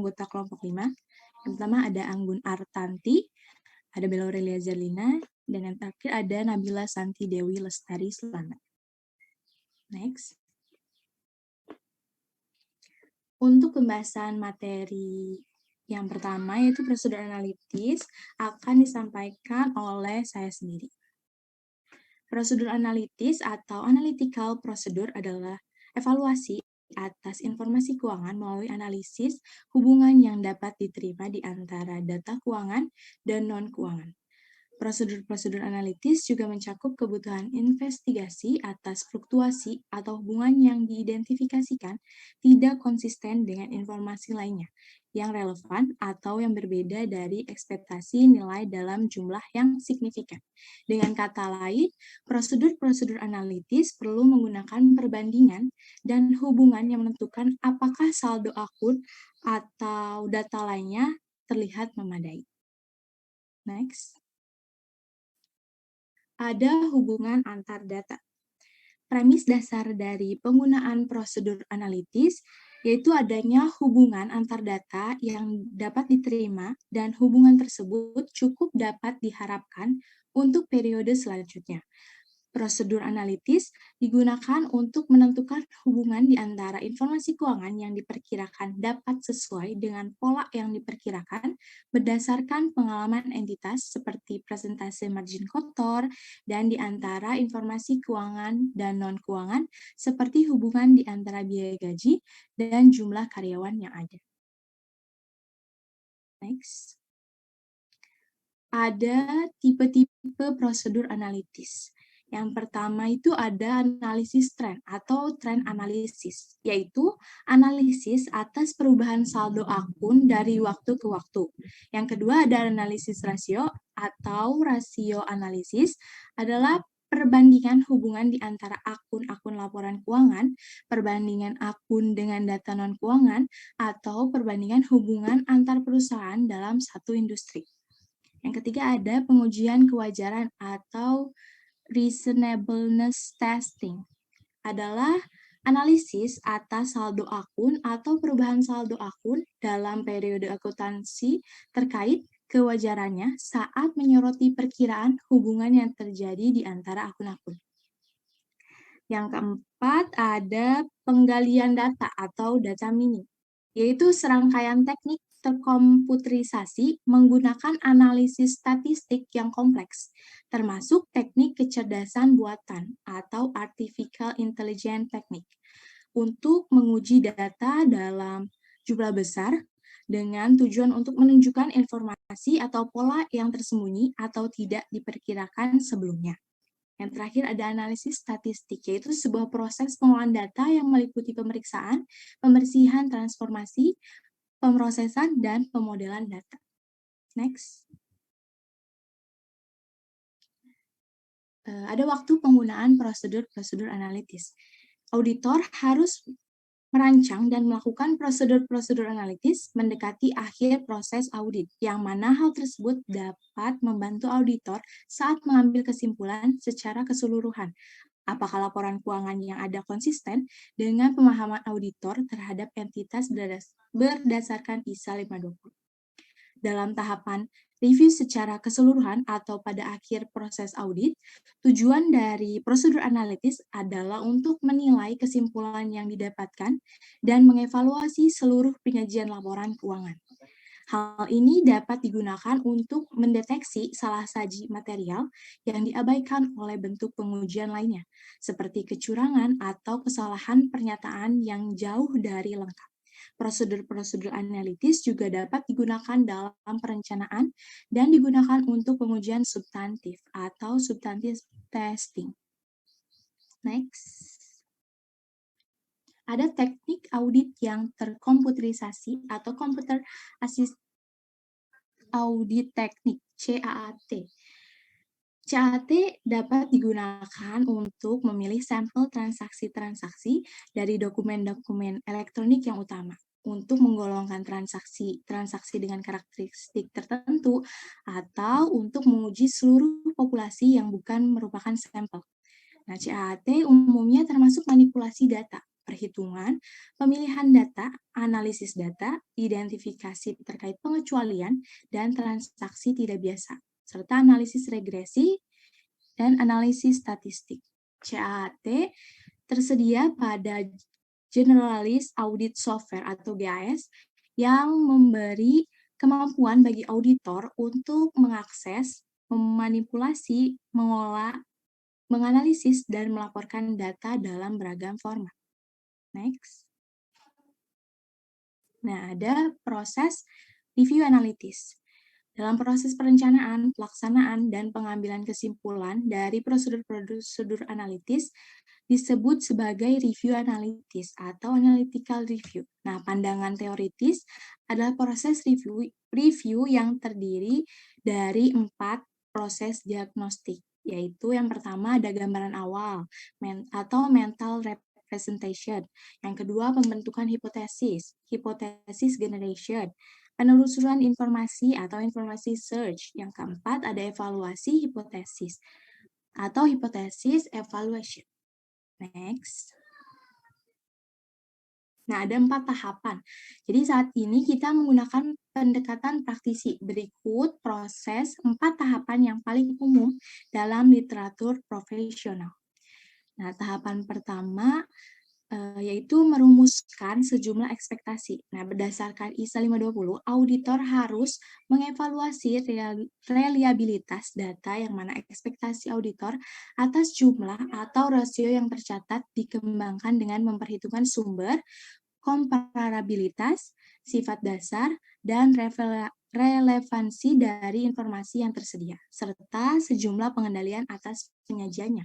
anggota kelompok 5. Yang pertama ada Anggun Artanti, ada Bella Aurelia Zerlina, dan yang terakhir ada Nabila Santi Dewi Lestari Selana. Next. Untuk pembahasan materi yang pertama, yaitu prosedur analitis, akan disampaikan oleh saya sendiri. Prosedur analitis atau analytical procedure adalah evaluasi atas informasi keuangan melalui analisis hubungan yang dapat diterima di antara data keuangan dan non-keuangan. Prosedur-prosedur analitis juga mencakup kebutuhan investigasi atas fluktuasi atau hubungan yang diidentifikasikan tidak konsisten dengan informasi lainnya yang relevan atau yang berbeda dari ekspektasi nilai dalam jumlah yang signifikan. Dengan kata lain, prosedur-prosedur analitis perlu menggunakan perbandingan dan hubungan yang menentukan apakah saldo akun atau data lainnya terlihat memadai. Next. Ada hubungan antar data. Premis dasar dari penggunaan prosedur analitis yaitu adanya hubungan antar data yang dapat diterima dan hubungan tersebut cukup dapat diharapkan untuk periode selanjutnya. Prosedur analitis digunakan untuk menentukan hubungan di antara informasi keuangan yang diperkirakan dapat sesuai dengan pola yang diperkirakan berdasarkan pengalaman entitas seperti presentase margin kotor dan di antara informasi keuangan dan non-keuangan seperti hubungan di antara biaya gaji dan jumlah karyawan yang ada. Next. Ada tipe-tipe prosedur analitis. Yang pertama itu ada analisis tren atau tren analisis, yaitu analisis atas perubahan saldo akun dari waktu ke waktu. Yang kedua ada analisis rasio atau rasio analisis adalah perbandingan hubungan di antara akun-akun laporan keuangan, perbandingan akun dengan data non-keuangan, atau perbandingan hubungan antar perusahaan dalam satu industri. Yang ketiga ada pengujian kewajaran atau reasonableness testing, adalah analisis atas saldo akun atau perubahan saldo akun dalam periode akuntansi terkait kewajarannya saat menyoroti perkiraan hubungan yang terjadi di antara akun-akun. Yang keempat ada penggalian data atau data mining, yaitu serangkaian teknik terkomputerisasi menggunakan analisis statistik yang kompleks, termasuk teknik kecerdasan buatan atau artificial intelligence technique, untuk menguji data dalam jumlah besar dengan tujuan untuk menunjukkan informasi atau pola yang tersembunyi atau tidak diperkirakan sebelumnya. Yang terakhir ada analisis statistik, yaitu sebuah proses pengolahan data yang meliputi pemeriksaan, pembersihan, transformasi, pemrosesan, dan pemodelan data. Next. Ada waktu penggunaan prosedur-prosedur analitis. Auditor harus merancang dan melakukan prosedur-prosedur analitis mendekati akhir proses audit, yang mana hal tersebut dapat membantu auditor saat mengambil kesimpulan secara keseluruhan. Apakah laporan keuangan yang ada konsisten dengan pemahaman auditor terhadap entitas berdasarkan ISA 520. Dalam tahapan review secara keseluruhan atau pada akhir proses audit, tujuan dari prosedur analitis adalah untuk menilai kesimpulan yang didapatkan dan mengevaluasi seluruh penyajian laporan keuangan. Hal ini dapat digunakan untuk mendeteksi salah saji material yang diabaikan oleh bentuk pengujian lainnya, seperti kecurangan atau kesalahan pernyataan yang jauh dari lengkap. Prosedur-prosedur analitis juga dapat digunakan dalam perencanaan dan digunakan untuk pengujian substantif atau substantive testing. Next. Ada teknik audit yang terkomputerisasi atau computer assisted audit teknik, CAAT. CAAT dapat digunakan untuk memilih sampel transaksi-transaksi dari dokumen-dokumen elektronik yang utama untuk menggolongkan transaksi dengan karakteristik tertentu atau untuk menguji seluruh populasi yang bukan merupakan sampel. Nah, CAAT umumnya termasuk manipulasi data perhitungan, pemilihan data, analisis data, identifikasi terkait pengecualian, dan transaksi tidak biasa, serta analisis regresi dan analisis statistik. CAAT tersedia pada Generalist Audit Software atau GAS yang memberi kemampuan bagi auditor untuk mengakses, memanipulasi, mengolah, menganalisis, dan melaporkan data dalam beragam format. Next. Nah, ada proses review analitis. Dalam proses perencanaan, pelaksanaan, dan pengambilan kesimpulan dari prosedur-prosedur analitis disebut sebagai review analitis atau analytical review. Nah, pandangan teoritis adalah proses review yang terdiri dari 4 proses diagnostik, yaitu yang pertama ada gambaran awal atau mental representation. Yang kedua, pembentukan hipotesis, hypothesis generation, penelusuran informasi atau informasi search. Yang keempat, ada evaluasi hipotesis atau hypothesis evaluation. Next. Nah, ada 4 tahapan. Jadi saat ini kita menggunakan pendekatan praktisi. Berikut proses 4 tahapan yang paling umum dalam literatur profesional. Nah, tahapan pertama yaitu merumuskan sejumlah ekspektasi. Nah, berdasarkan ISA 520, auditor harus mengevaluasi reliabilitas data yang mana ekspektasi auditor atas jumlah atau rasio yang tercatat dikembangkan dengan memperhitungkan sumber, komparabilitas, sifat dasar, dan relevansi dari informasi yang tersedia, serta sejumlah pengendalian atas penyajiannya.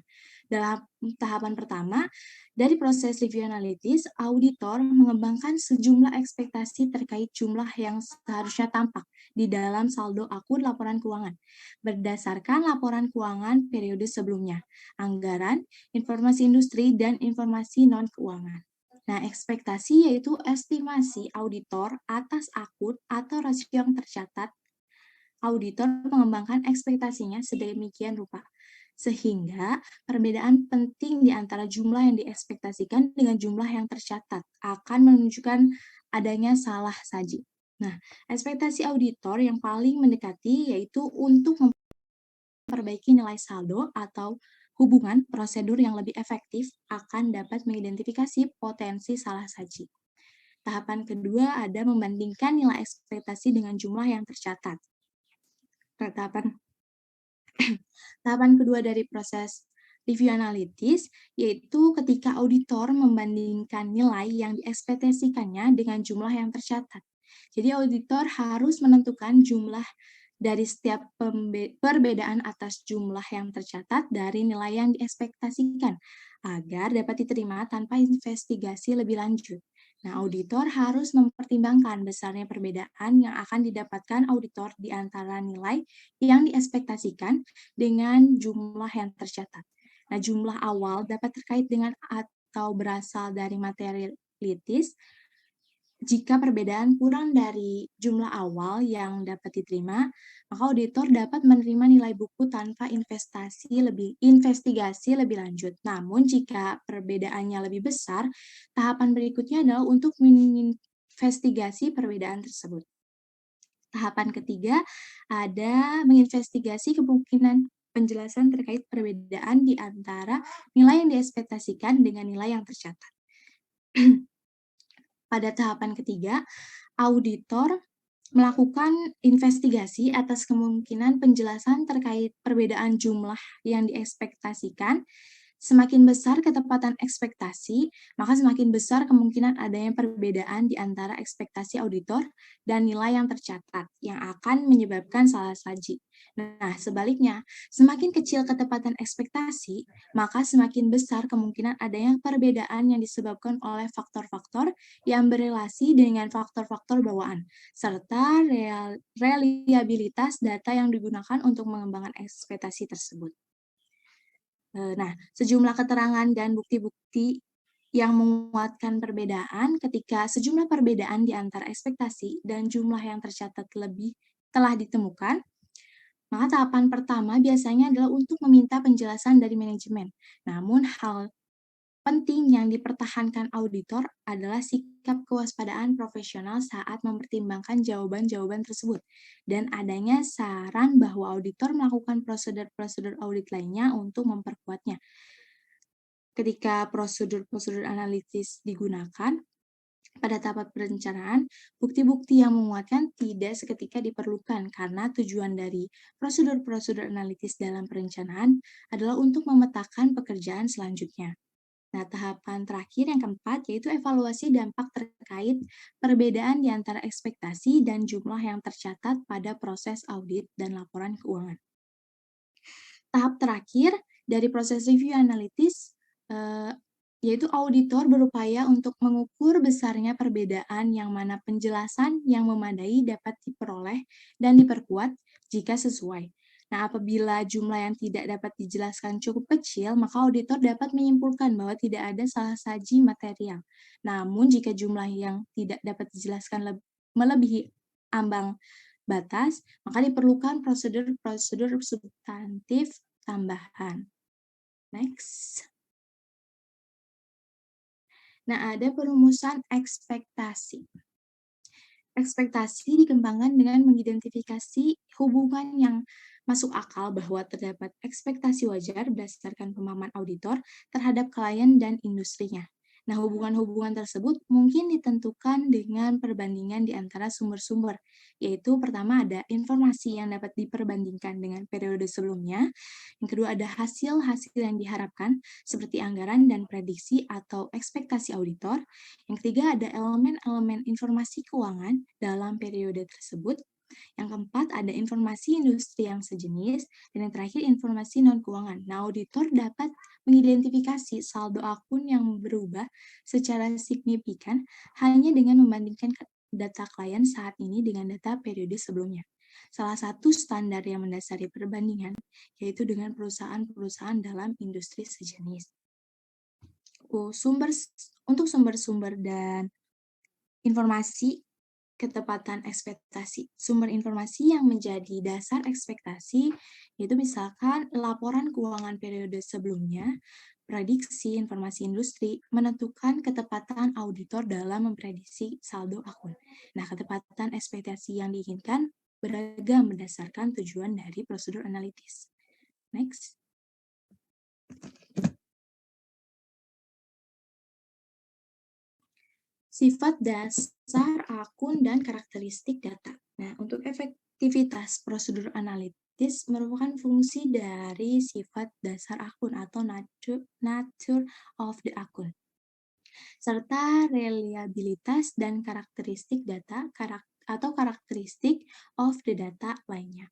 Dalam tahapan pertama, dari proses review analitis, auditor mengembangkan sejumlah ekspektasi terkait jumlah yang seharusnya tampak di dalam saldo akun laporan keuangan, berdasarkan laporan keuangan periode sebelumnya, anggaran, informasi industri, dan informasi non-keuangan. Nah, ekspektasi yaitu estimasi auditor atas akun atau rasio yang tercatat. Auditor mengembangkan ekspektasinya sedemikian rupa, sehingga perbedaan penting di antara jumlah yang diekspektasikan dengan jumlah yang tercatat akan menunjukkan adanya salah saji. Nah, ekspektasi auditor yang paling mendekati yaitu untuk memperbaiki nilai saldo atau hubungan prosedur yang lebih efektif akan dapat mengidentifikasi potensi salah saji. Tahapan kedua ada membandingkan nilai ekspektasi dengan jumlah yang tercatat. Tahapan kedua dari proses review analitis yaitu ketika auditor membandingkan nilai yang diekspektasikannya dengan jumlah yang tercatat. Jadi auditor harus menentukan jumlah dari setiap perbedaan atas jumlah yang tercatat dari nilai yang diekspektasikan agar dapat diterima tanpa investigasi lebih lanjut. Nah, auditor harus mempertimbangkan besarnya perbedaan yang akan didapatkan auditor di antara nilai yang diekspektasikan dengan jumlah yang tercatat. Nah, jumlah awal dapat terkait dengan atau berasal dari materialitis. Jika perbedaan kurang dari jumlah awal yang dapat diterima, maka auditor dapat menerima nilai buku tanpa investigasi lebih lanjut. Namun, jika perbedaannya lebih besar, tahapan berikutnya adalah untuk menginvestigasi perbedaan tersebut. Tahapan ketiga ada menginvestigasi kemungkinan penjelasan terkait perbedaan di antara nilai yang diekspektasikan dengan nilai yang tercatat. Pada tahapan ketiga, auditor melakukan investigasi atas kemungkinan penjelasan terkait perbedaan jumlah yang diekspektasikan. Semakin besar ketepatan ekspektasi, maka semakin besar kemungkinan adanya perbedaan di antara ekspektasi auditor dan nilai yang tercatat, yang akan menyebabkan salah saji. Nah, sebaliknya, semakin kecil ketepatan ekspektasi, maka semakin besar kemungkinan adanya perbedaan yang disebabkan oleh faktor-faktor yang berelasi dengan faktor-faktor bawaan, serta reliabilitas data yang digunakan untuk mengembangkan ekspektasi tersebut. Nah, sejumlah keterangan dan bukti-bukti yang menguatkan perbedaan ketika sejumlah perbedaan di antara ekspektasi dan jumlah yang tercatat lebih telah ditemukan, maka tahapan pertama biasanya adalah untuk meminta penjelasan dari manajemen. Namun hal penting yang dipertahankan auditor adalah sikap kewaspadaan profesional saat mempertimbangkan jawaban-jawaban tersebut, dan adanya saran bahwa auditor melakukan prosedur-prosedur audit lainnya untuk memperkuatnya. Ketika prosedur-prosedur analitis digunakan, pada tahap perencanaan, bukti-bukti yang menguatkan tidak seketika diperlukan karena tujuan dari prosedur-prosedur analitis dalam perencanaan adalah untuk memetakan pekerjaan selanjutnya. Nah, tahapan terakhir yang keempat yaitu evaluasi dampak terkait perbedaan di antara ekspektasi dan jumlah yang tercatat pada proses audit dan laporan keuangan. Tahap terakhir dari proses review analitis yaitu auditor berupaya untuk mengukur besarnya perbedaan yang mana penjelasan yang memadai dapat diperoleh dan diperkuat jika sesuai. Nah, apabila jumlah yang tidak dapat dijelaskan cukup kecil, maka auditor dapat menyimpulkan bahwa tidak ada salah saji material. Namun, jika jumlah yang tidak dapat dijelaskan melebihi ambang batas, maka diperlukan prosedur-prosedur substantif tambahan. Next. Nah, ada perumusan ekspektasi. Ekspektasi dikembangkan dengan mengidentifikasi hubungan yang masuk akal bahwa terdapat ekspektasi wajar berdasarkan pemahaman auditor terhadap klien dan industrinya. Nah, hubungan-hubungan tersebut mungkin ditentukan dengan perbandingan di antara sumber-sumber, yaitu pertama ada informasi yang dapat diperbandingkan dengan periode sebelumnya, yang kedua ada hasil-hasil yang diharapkan, seperti anggaran dan prediksi atau ekspektasi auditor, yang ketiga ada elemen-elemen informasi keuangan dalam periode tersebut, yang keempat, ada informasi industri yang sejenis. Dan yang terakhir, informasi non-keuangan. Nah, auditor dapat mengidentifikasi saldo akun yang berubah secara signifikan hanya dengan membandingkan data klien saat ini dengan data periode sebelumnya. Salah satu standar yang mendasari perbandingan yaitu dengan perusahaan-perusahaan dalam industri sejenis. Untuk sumber-sumber dan informasi ketepatan ekspektasi. Sumber informasi yang menjadi dasar ekspektasi yaitu misalkan laporan keuangan periode sebelumnya, prediksi informasi industri, menentukan ketepatan auditor dalam memprediksi saldo akun. Nah, ketepatan ekspektasi yang diinginkan beragam berdasarkan tujuan dari prosedur analitis. Next. Sifat dasar akun dan karakteristik data. Nah, untuk efektivitas prosedur analitis merupakan fungsi dari sifat dasar akun atau nature of the akun, serta reliabilitas dan karakteristik data atau karakteristik of the data lainnya.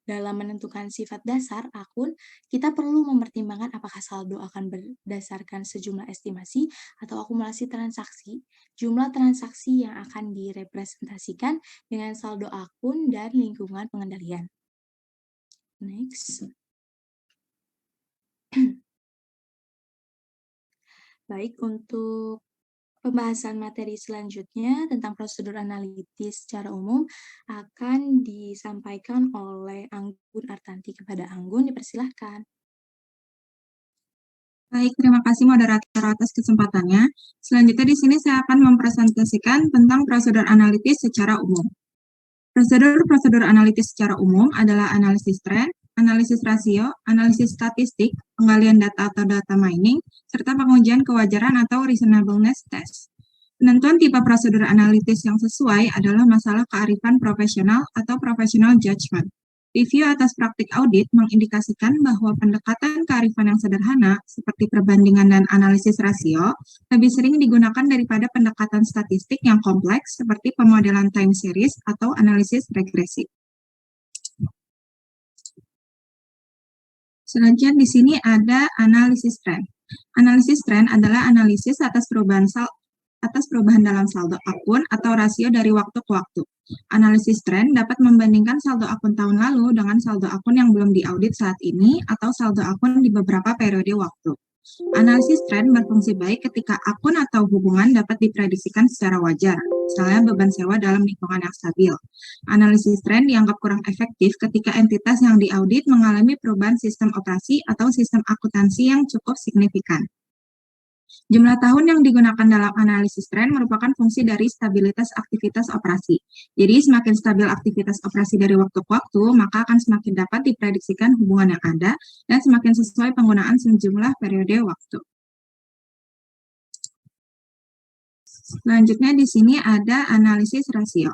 Dalam menentukan sifat dasar akun, kita perlu mempertimbangkan apakah saldo akan berdasarkan sejumlah estimasi atau akumulasi transaksi, jumlah transaksi yang akan direpresentasikan dengan saldo akun dan lingkungan pengendalian. Next. Baik, untuk pembahasan materi selanjutnya tentang prosedur analitis secara umum akan disampaikan oleh Anggun Artanti. Kepada Anggun, dipersilahkan. Baik, terima kasih moderator atas kesempatannya. Selanjutnya di sini saya akan mempresentasikan tentang prosedur analitis secara umum. Prosedur-prosedur analitis secara umum adalah analisis tren, analisis rasio, analisis statistik, penggalian data atau data mining, serta pengujian kewajaran atau reasonableness test. Penentuan tipe prosedur analitis yang sesuai adalah masalah kearifan profesional atau professional judgment. Review atas praktik audit mengindikasikan bahwa pendekatan kearifan yang sederhana, seperti perbandingan dan analisis rasio, lebih sering digunakan daripada pendekatan statistik yang kompleks, seperti pemodelan time series atau analisis regresi. Selanjutnya di sini ada analisis tren. Analisis tren adalah analisis atas perubahan dalam saldo akun atau rasio dari waktu ke waktu. Analisis tren dapat membandingkan saldo akun tahun lalu dengan saldo akun yang belum diaudit saat ini atau saldo akun di beberapa periode waktu. Analisis tren berfungsi baik ketika akun atau hubungan dapat diprediksikan secara wajar, misalnya beban sewa dalam lingkungan yang stabil. Analisis tren dianggap kurang efektif ketika entitas yang diaudit mengalami perubahan sistem operasi atau sistem akuntansi yang cukup signifikan. Jumlah tahun yang digunakan dalam analisis tren merupakan fungsi dari stabilitas aktivitas operasi. Jadi, semakin stabil aktivitas operasi dari waktu ke waktu, maka akan semakin dapat diprediksikan hubungan yang ada dan semakin sesuai penggunaan sejumlah periode waktu. Selanjutnya di sini ada analisis rasio.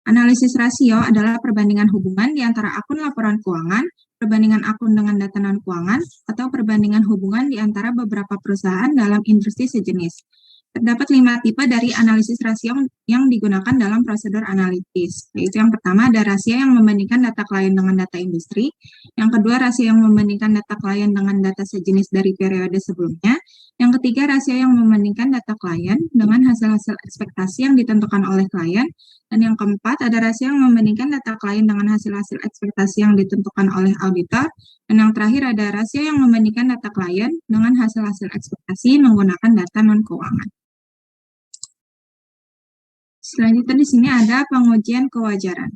Analisis rasio adalah perbandingan hubungan di antara akun laporan keuangan, perbandingan akun dengan data non-keuangan, atau perbandingan hubungan di antara beberapa perusahaan dalam industri sejenis. Terdapat 5 tipe dari analisis rasio yang digunakan dalam prosedur analitis, yaitu yang pertama ada rasio yang membandingkan data klien dengan data industri, yang kedua rasio yang membandingkan data klien dengan data sejenis dari periode sebelumnya, yang ketiga rasio yang membandingkan data klien dengan hasil-hasil ekspektasi yang ditentukan oleh klien, dan yang keempat ada rasio yang membandingkan data klien dengan hasil-hasil ekspektasi yang ditentukan oleh auditor, dan yang terakhir ada rasio yang membandingkan data klien dengan hasil-hasil ekspektasi menggunakan data non-keuangan. Selanjutnya di sini ada pengujian kewajaran.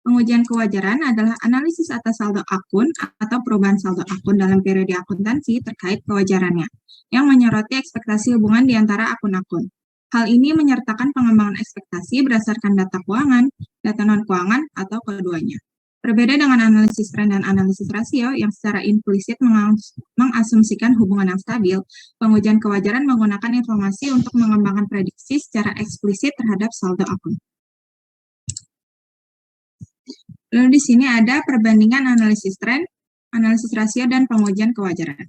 Pengujian kewajaran adalah analisis atas saldo akun atau perubahan saldo akun dalam periode akuntansi terkait kewajarannya, yang menyoroti ekspektasi hubungan di antara akun-akun. Hal ini menyertakan pengembangan ekspektasi berdasarkan data keuangan, data non-keuangan, atau keduanya. Berbeda dengan analisis tren dan analisis rasio yang secara implisit mengasumsikan hubungan yang stabil, pengujian kewajaran menggunakan informasi untuk mengembangkan prediksi secara eksplisit terhadap saldo akun. Lalu di sini ada perbandingan analisis tren, analisis rasio, dan pengujian kewajaran.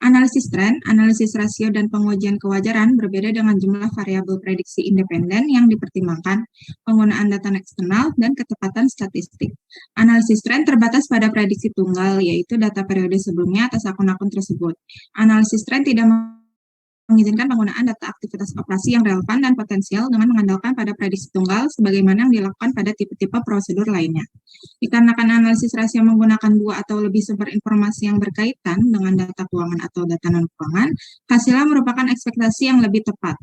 Analisis tren, analisis rasio, dan pengujian kewajaran berbeda dengan jumlah variabel prediksi independen yang dipertimbangkan, penggunaan data eksternal, dan ketepatan statistik. Analisis tren terbatas pada prediksi tunggal, yaitu data periode sebelumnya atas akun-akun tersebut. Analisis tren tidak mengizinkan penggunaan data aktivitas operasi yang relevan dan potensial dengan mengandalkan pada prediksi tunggal sebagaimana yang dilakukan pada tipe-tipe prosedur lainnya. Dikarenakan analisis rasio menggunakan 2 atau lebih sumber informasi yang berkaitan dengan data keuangan atau data non-keuangan, hasilnya merupakan ekspektasi yang lebih tepat.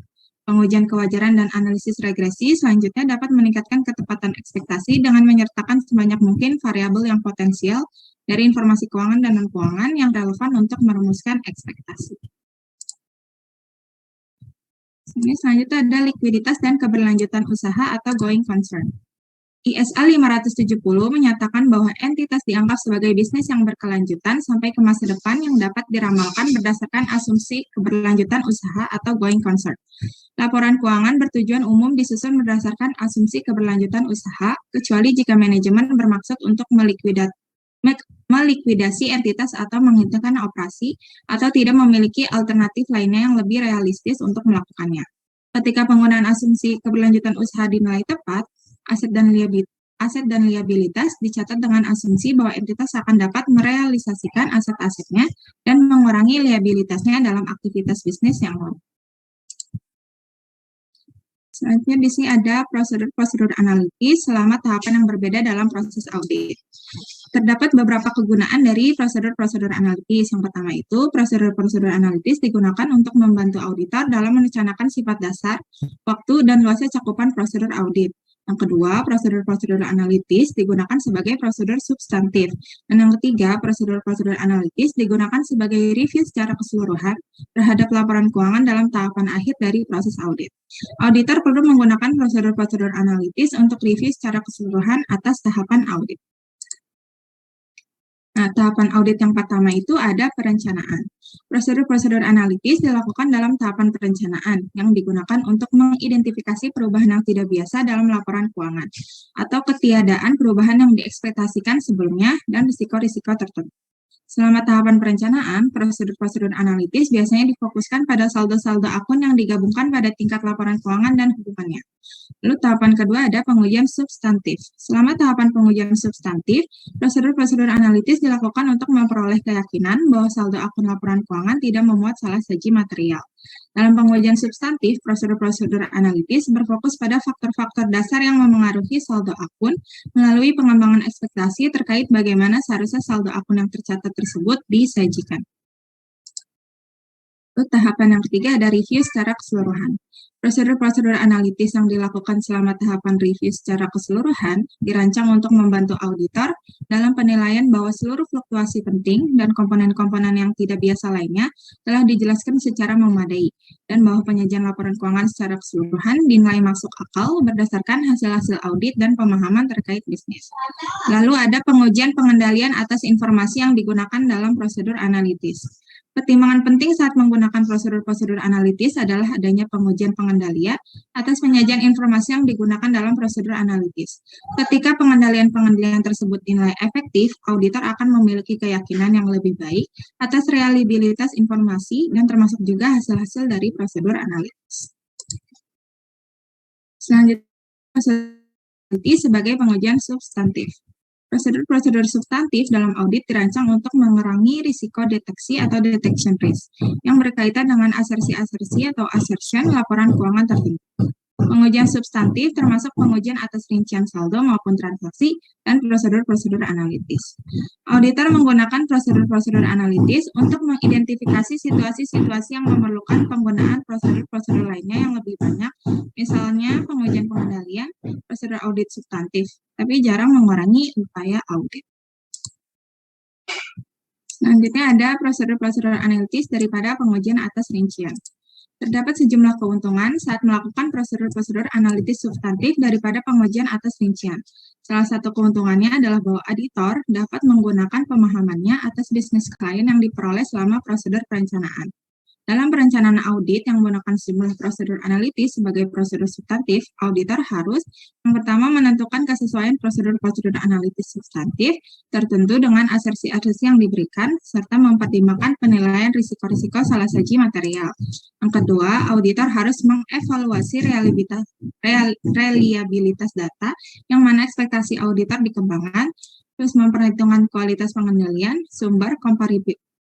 Pengujian kewajaran dan analisis regresi selanjutnya dapat meningkatkan ketepatan ekspektasi dengan menyertakan sebanyak mungkin variabel yang potensial dari informasi keuangan dan non-keuangan yang relevan untuk merumuskan ekspektasi. Ini selanjutnya ada likuiditas dan keberlanjutan usaha atau going concern. ISA 570 menyatakan bahwa entitas dianggap sebagai bisnis yang berkelanjutan sampai ke masa depan yang dapat diramalkan berdasarkan asumsi keberlanjutan usaha atau going concern. Laporan keuangan bertujuan umum disusun berdasarkan asumsi keberlanjutan usaha, kecuali jika manajemen bermaksud untuk melikuidasi entitas atau menghentikan operasi, atau tidak memiliki alternatif lainnya yang lebih realistis untuk melakukannya. Ketika penggunaan asumsi keberlanjutan usaha dinilai tepat, aset dan liabilitas dicatat dengan asumsi bahwa entitas akan dapat merealisasikan aset-asetnya dan mengurangi liabilitasnya dalam aktivitas bisnis yang lain. Selanjutnya di sini ada prosedur-prosedur analitis selama tahapan yang berbeda dalam proses audit. Terdapat beberapa kegunaan dari prosedur-prosedur analitis. Yang pertama itu, prosedur-prosedur analitis digunakan untuk membantu auditor dalam merencanakan sifat dasar, waktu, dan luasnya cakupan prosedur audit. Yang kedua, prosedur-prosedur analitis digunakan sebagai prosedur substantif. Dan yang ketiga, prosedur-prosedur analitis digunakan sebagai review secara keseluruhan terhadap laporan keuangan dalam tahapan akhir dari proses audit. Auditor perlu menggunakan prosedur-prosedur analitis untuk review secara keseluruhan atas tahapan audit. Nah, tahapan audit yang pertama itu ada perencanaan. Prosedur-prosedur analitis dilakukan dalam tahapan perencanaan yang digunakan untuk mengidentifikasi perubahan yang tidak biasa dalam laporan keuangan atau ketiadaan perubahan yang diekspektasikan sebelumnya dan risiko-risiko tertentu. Selama tahapan perencanaan, prosedur-prosedur analitis biasanya difokuskan pada saldo-saldo akun yang digabungkan pada tingkat laporan keuangan dan hubungannya. Lalu tahapan kedua ada pengujian substantif. Selama tahapan pengujian substantif, prosedur-prosedur analitis dilakukan untuk memperoleh keyakinan bahwa saldo akun laporan keuangan tidak memuat salah siji material. Dalam pengujian substantif, prosedur-prosedur analitis berfokus pada faktor-faktor dasar yang memengaruhi saldo akun melalui pengembangan ekspektasi terkait bagaimana seharusnya saldo akun yang tercatat tersebut disajikan. Tahapan yang ketiga ada review secara keseluruhan. Prosedur-prosedur analitis yang dilakukan selama tahapan review secara keseluruhan dirancang untuk membantu auditor dalam penilaian bahwa seluruh fluktuasi penting dan komponen-komponen yang tidak biasa lainnya telah dijelaskan secara memadai, dan bahwa penyajian laporan keuangan secara keseluruhan dinilai masuk akal berdasarkan hasil-hasil audit dan pemahaman terkait bisnis. Lalu ada pengujian pengendalian atas informasi yang digunakan dalam prosedur analitis. Pertimbangan penting saat menggunakan prosedur-prosedur analitis adalah adanya pengujian pengendalian atas penyajian informasi yang digunakan dalam prosedur analitis. Ketika pengendalian-pengendalian tersebut dinilai efektif, auditor akan memiliki keyakinan yang lebih baik atas reliabilitas informasi dan termasuk juga hasil-hasil dari prosedur analitis. Selanjutnya, prosedur sebagai pengujian substantif. Prosedur-prosedur substantif dalam audit dirancang untuk mengurangi risiko deteksi atau detection risk yang berkaitan dengan asersi-asersi atau assertion laporan keuangan tertentu. Pengujian substantif termasuk pengujian atas rincian saldo maupun transaksi dan prosedur-prosedur analitis. Auditor menggunakan prosedur-prosedur analitis untuk mengidentifikasi situasi-situasi yang memerlukan penggunaan prosedur-prosedur lainnya yang lebih banyak, misalnya pengujian pengendalian, prosedur audit substantif, tapi jarang mengurangi upaya audit. Selanjutnya ada prosedur-prosedur analitis daripada pengujian atas rincian. Terdapat sejumlah keuntungan saat melakukan prosedur-prosedur analitis substantif daripada pengujian atas rincian. Salah satu keuntungannya adalah bahwa auditor dapat menggunakan pemahamannya atas bisnis klien yang diperoleh selama prosedur perencanaan. Dalam perencanaan audit yang menggunakan sejumlah prosedur analitis sebagai prosedur substantif, auditor harus yang pertama menentukan kesesuaian prosedur-prosedur analitis substantif tertentu dengan asersi-asersi yang diberikan, serta mempertimbangkan penilaian risiko-risiko salah saji material. Yang kedua, auditor harus mengevaluasi reliabilitas data, yang mana ekspektasi auditor dikembangkan, terus memperhitungkan kualitas pengendalian, sumber,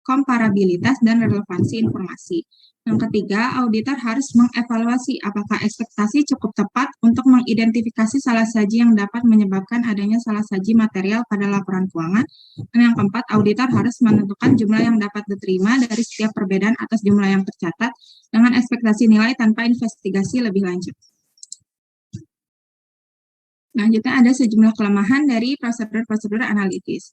komparabilitas, dan relevansi informasi. Yang ketiga, auditor harus mengevaluasi apakah ekspektasi cukup tepat untuk mengidentifikasi salah saji yang dapat menyebabkan adanya salah saji material pada laporan keuangan. Dan yang keempat, auditor harus menentukan jumlah yang dapat diterima dari setiap perbedaan atas jumlah yang tercatat dengan ekspektasi nilai tanpa investigasi lebih lanjut. Selanjutnya ada sejumlah kelemahan dari prosedur-prosedur analitis.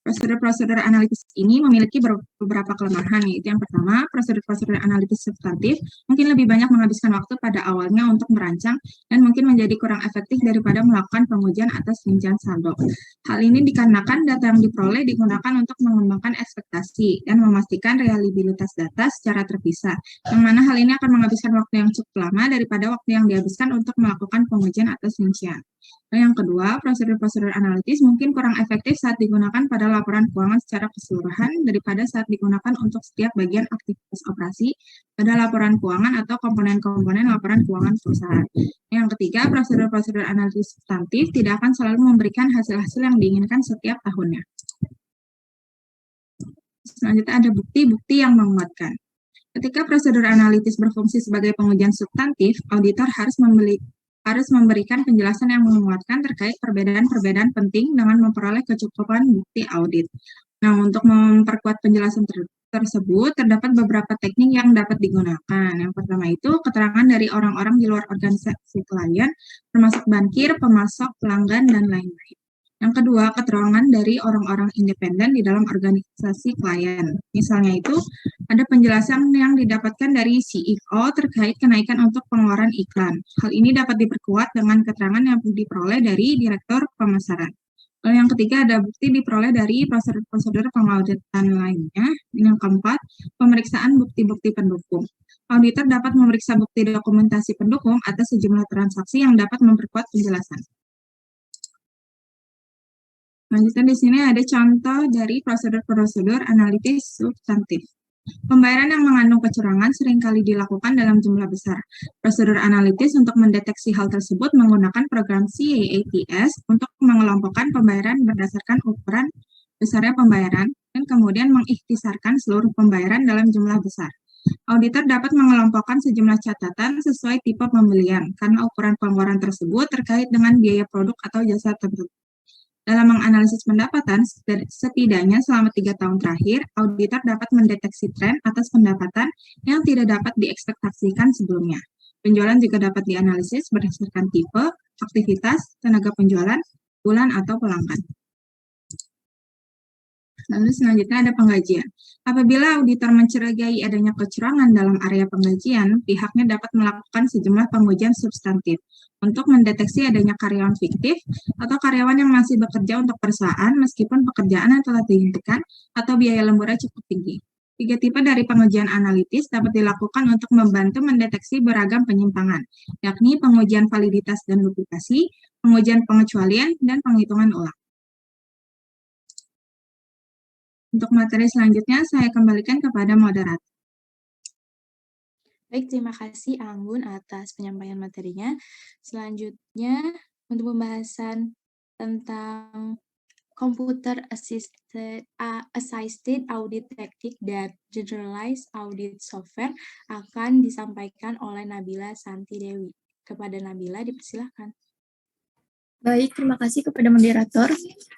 Prosedur-prosedur analitis ini memiliki beberapa kelemahan, yaitu yang pertama, prosedur-prosedur analitis substantif mungkin lebih banyak menghabiskan waktu pada awalnya untuk merancang dan mungkin menjadi kurang efektif daripada melakukan pengujian atas rincian saldo. Hal ini dikarenakan data yang diperoleh digunakan untuk mengembangkan ekspektasi dan memastikan reliabilitas data secara terpisah, yang mana hal ini akan menghabiskan waktu yang cukup lama daripada waktu yang dihabiskan untuk melakukan pengujian atas rincian. Dan yang kedua, prosedur-prosedur analitis mungkin kurang efektif saat digunakan pada laporan keuangan secara keseluruhan daripada saat digunakan untuk setiap bagian aktivitas operasi pada laporan keuangan atau komponen-komponen laporan keuangan perusahaan. Yang ketiga, prosedur-prosedur analitis substantif tidak akan selalu memberikan hasil-hasil yang diinginkan setiap tahunnya. Selanjutnya ada bukti-bukti yang menguatkan. Ketika prosedur analitis berfungsi sebagai pengujian substantif, auditor harus memberikan penjelasan yang menguatkan terkait perbedaan-perbedaan penting dengan memperoleh kecukupan bukti audit. Nah, untuk memperkuat penjelasan tersebut, terdapat beberapa teknik yang dapat digunakan. Yang pertama itu, keterangan dari orang-orang di luar organisasi klien, termasuk bankir, pemasok, pelanggan, dan lain-lain. Yang kedua, keterangan dari orang-orang independen di dalam organisasi klien. Misalnya itu, ada penjelasan yang didapatkan dari CEO terkait kenaikan untuk pengeluaran iklan. Hal ini dapat diperkuat dengan keterangan yang diperoleh dari direktur pemasaran. Lalu yang ketiga, ada bukti diperoleh dari prosedur-prosedur pengauditan lainnya. Yang keempat, pemeriksaan bukti-bukti pendukung. Auditor dapat memeriksa bukti dokumentasi pendukung atas sejumlah transaksi yang dapat memperkuat penjelasan. Selanjutnya di sini ada contoh dari prosedur-prosedur analitis substantif. Pembayaran yang mengandung kecurangan seringkali dilakukan dalam jumlah besar. Prosedur analitis untuk mendeteksi hal tersebut menggunakan program CAATS untuk mengelompokkan pembayaran berdasarkan ukuran besarnya pembayaran dan kemudian mengikhtisarkan seluruh pembayaran dalam jumlah besar. Auditor dapat mengelompokkan sejumlah catatan sesuai tipe pembelian karena ukuran pengeluaran tersebut terkait dengan biaya produk atau jasa tertentu. Dalam menganalisis pendapatan, setidaknya selama 3 tahun terakhir, auditor dapat mendeteksi tren atas pendapatan yang tidak dapat diekspektasikan sebelumnya. Penjualan juga dapat dianalisis berdasarkan tipe, aktivitas, tenaga penjualan, bulan, atau pelanggan. Lalu selanjutnya ada penggajian. Apabila auditor mencurigai adanya kecurangan dalam area penggajian, pihaknya dapat melakukan sejumlah pengujian substantif untuk mendeteksi adanya karyawan fiktif atau karyawan yang masih bekerja untuk perusahaan meskipun pekerjaan yang telah dihentikan atau biaya lemburnya cukup tinggi. 3 tipe dari pengujian analitis dapat dilakukan untuk membantu mendeteksi beragam penyimpangan, yakni pengujian validitas dan duplikasi, pengujian pengecualian, dan penghitungan ulang. Untuk materi selanjutnya, saya kembalikan kepada moderator. Baik, terima kasih Anggun atas penyampaian materinya. Selanjutnya, untuk pembahasan tentang Computer Assisted Audit Technique dan Generalized Audit Software akan disampaikan oleh Nabila Santi Dewi. Kepada Nabila, dipersilahkan. Baik, terima kasih kepada moderator.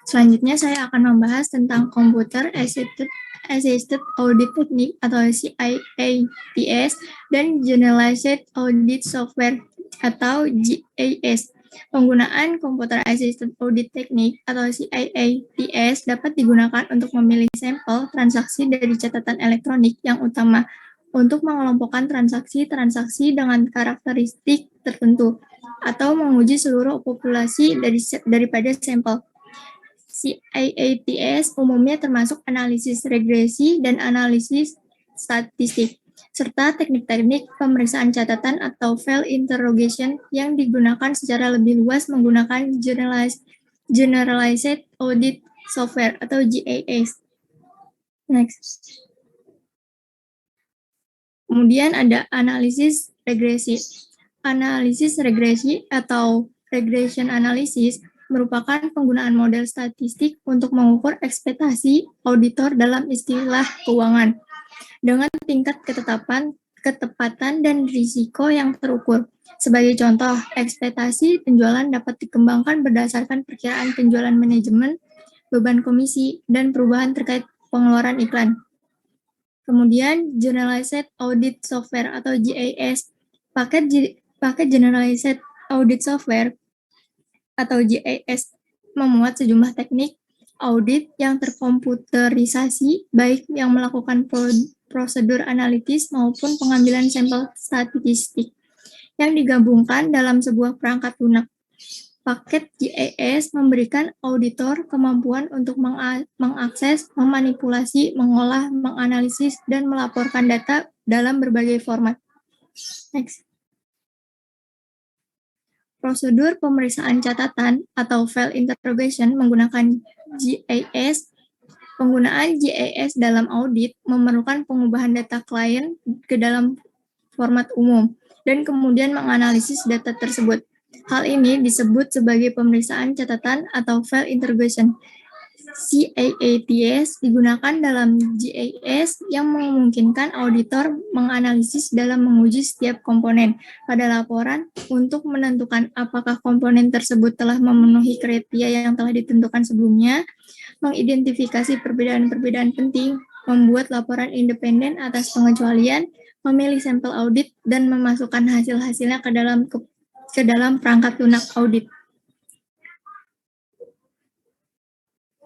Selanjutnya saya akan membahas tentang Computer Assisted Audit Technique atau CIATS dan Generalized Audit Software atau GAS. Penggunaan Computer Assisted Audit Technique atau CIATS dapat digunakan untuk memilih sampel transaksi dari catatan elektronik yang utama untuk mengelompokkan transaksi-transaksi dengan karakteristik tertentu atau menguji seluruh populasi daripada sampel. CIATS umumnya termasuk analisis regresi dan analisis statistik, serta teknik-teknik pemeriksaan catatan atau file interrogation yang digunakan secara lebih luas menggunakan Generalized Audit Software atau GAS. Next. Kemudian ada analisis regresi. Analisis regresi atau regression analysis merupakan penggunaan model statistik untuk mengukur ekspektasi auditor dalam istilah keuangan dengan tingkat ketepatan dan risiko yang terukur. Sebagai contoh, ekspektasi penjualan dapat dikembangkan berdasarkan perkiraan penjualan manajemen, beban komisi, dan perubahan terkait pengeluaran iklan. Kemudian, Generalized Audit Software atau GAS. Paket Generalized Audit Software atau GAS memuat sejumlah teknik audit yang terkomputerisasi, baik yang melakukan prosedur analitis maupun pengambilan sampel statistik yang digabungkan dalam sebuah perangkat lunak. Paket GAS memberikan auditor kemampuan untuk mengakses, memanipulasi, mengolah, menganalisis, dan melaporkan data dalam berbagai format. Next. Prosedur pemeriksaan catatan atau file interrogation menggunakan GAS. Penggunaan GAS dalam audit memerlukan pengubahan data klien ke dalam format umum dan kemudian menganalisis data tersebut. Hal ini disebut sebagai pemeriksaan catatan atau file interrogation. CIATS digunakan dalam GAS yang memungkinkan auditor menganalisis dalam menguji setiap komponen pada laporan untuk menentukan apakah komponen tersebut telah memenuhi kriteria yang telah ditentukan sebelumnya, mengidentifikasi perbedaan-perbedaan penting, membuat laporan independen atas pengecualian, memilih sampel audit, dan memasukkan hasil-hasilnya ke dalam perangkat lunak audit.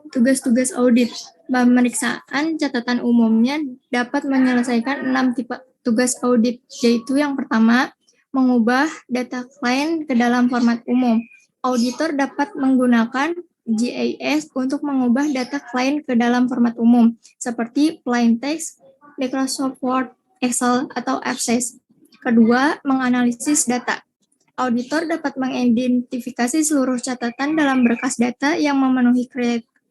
Tugas-tugas audit. Pemeriksaan catatan umumnya dapat menyelesaikan 6 tipe tugas audit, yaitu yang pertama, mengubah data klien ke dalam format umum. Auditor dapat menggunakan GAS untuk mengubah data klien ke dalam format umum, seperti plain text, Microsoft Word, Excel, atau Access. Kedua, menganalisis data. Auditor dapat mengidentifikasi seluruh catatan dalam berkas data yang memenuhi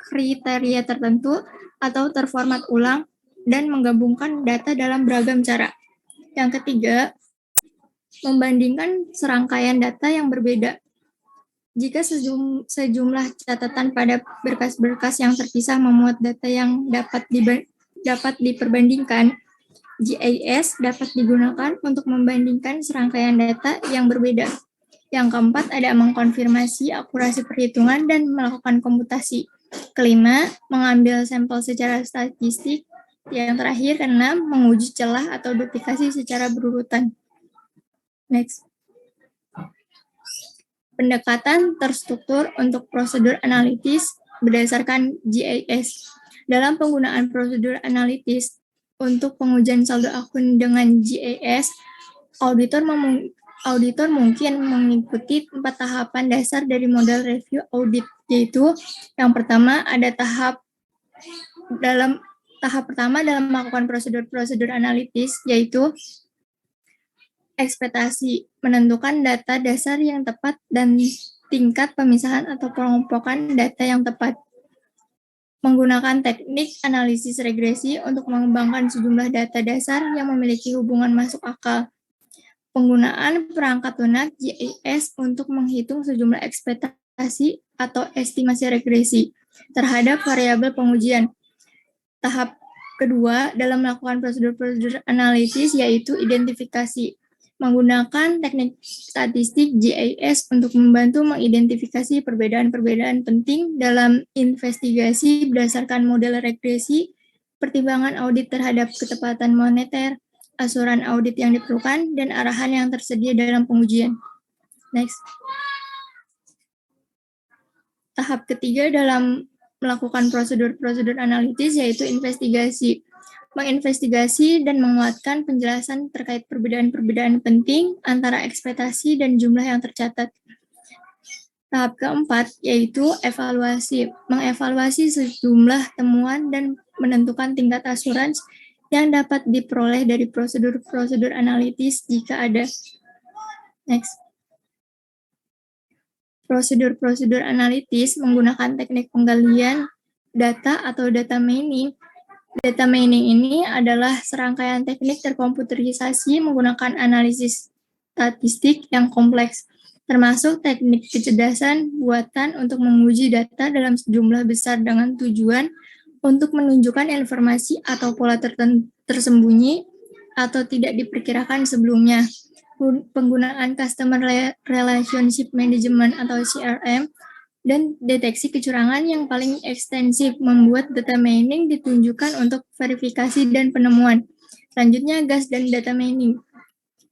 kriteria tertentu atau terformat ulang dan menggabungkan data dalam beragam cara. Yang ketiga, membandingkan serangkaian data yang berbeda. Jika sejumlah catatan pada berkas-berkas yang terpisah memuat data yang dapat diperbandingkan, GAS dapat digunakan untuk membandingkan serangkaian data yang berbeda. Yang keempat ada mengkonfirmasi akurasi perhitungan dan melakukan komputasi. Kelima, mengambil sampel secara statistik. Yang terakhir, keenam, menguji celah atau duplikasi secara berurutan. Next. Pendekatan terstruktur untuk prosedur analitis berdasarkan GIS. Dalam penggunaan prosedur analitis untuk pengujian saldo akun dengan GIS, auditor mungkin mengikuti 4 tahapan dasar dari model review audit, yaitu yang pertama ada tahap pertama dalam melakukan prosedur analitis, yaitu ekspektasi, menentukan data dasar yang tepat dan tingkat pemisahan atau pengelompokan data yang tepat. Menggunakan teknik analisis regresi untuk mengembangkan sejumlah data dasar yang memiliki hubungan masuk akal. Penggunaan perangkat lunak GIS untuk menghitung sejumlah ekspektasi atau estimasi regresi terhadap variabel pengujian. Tahap kedua dalam melakukan prosedur analisis yaitu identifikasi. Menggunakan teknik statistik GIS untuk membantu mengidentifikasi perbedaan-perbedaan penting dalam investigasi berdasarkan model regresi, pertimbangan audit terhadap ketepatan moneter, asuran audit yang diperlukan, dan arahan yang tersedia dalam pengujian. Next. Tahap ketiga dalam melakukan prosedur analitis yaitu investigasi. Menginvestigasi dan menguatkan penjelasan terkait perbedaan-perbedaan penting antara ekspektasi dan jumlah yang tercatat. Tahap keempat yaitu evaluasi. Mengevaluasi sejumlah temuan dan menentukan tingkat asuransi yang dapat diperoleh dari prosedur analitis jika ada. Next. Prosedur analitis menggunakan teknik penggalian data atau data mining. Data mining ini adalah serangkaian teknik terkomputerisasi menggunakan analisis statistik yang kompleks, termasuk teknik kecerdasan buatan untuk menguji data dalam jumlah besar dengan tujuan untuk menunjukkan informasi atau pola tersembunyi atau tidak diperkirakan sebelumnya. Penggunaan Customer Relationship Management atau CRM dan deteksi kecurangan yang paling ekstensif membuat data mining ditunjukkan untuk verifikasi dan penemuan. Selanjutnya, gas dan data mining.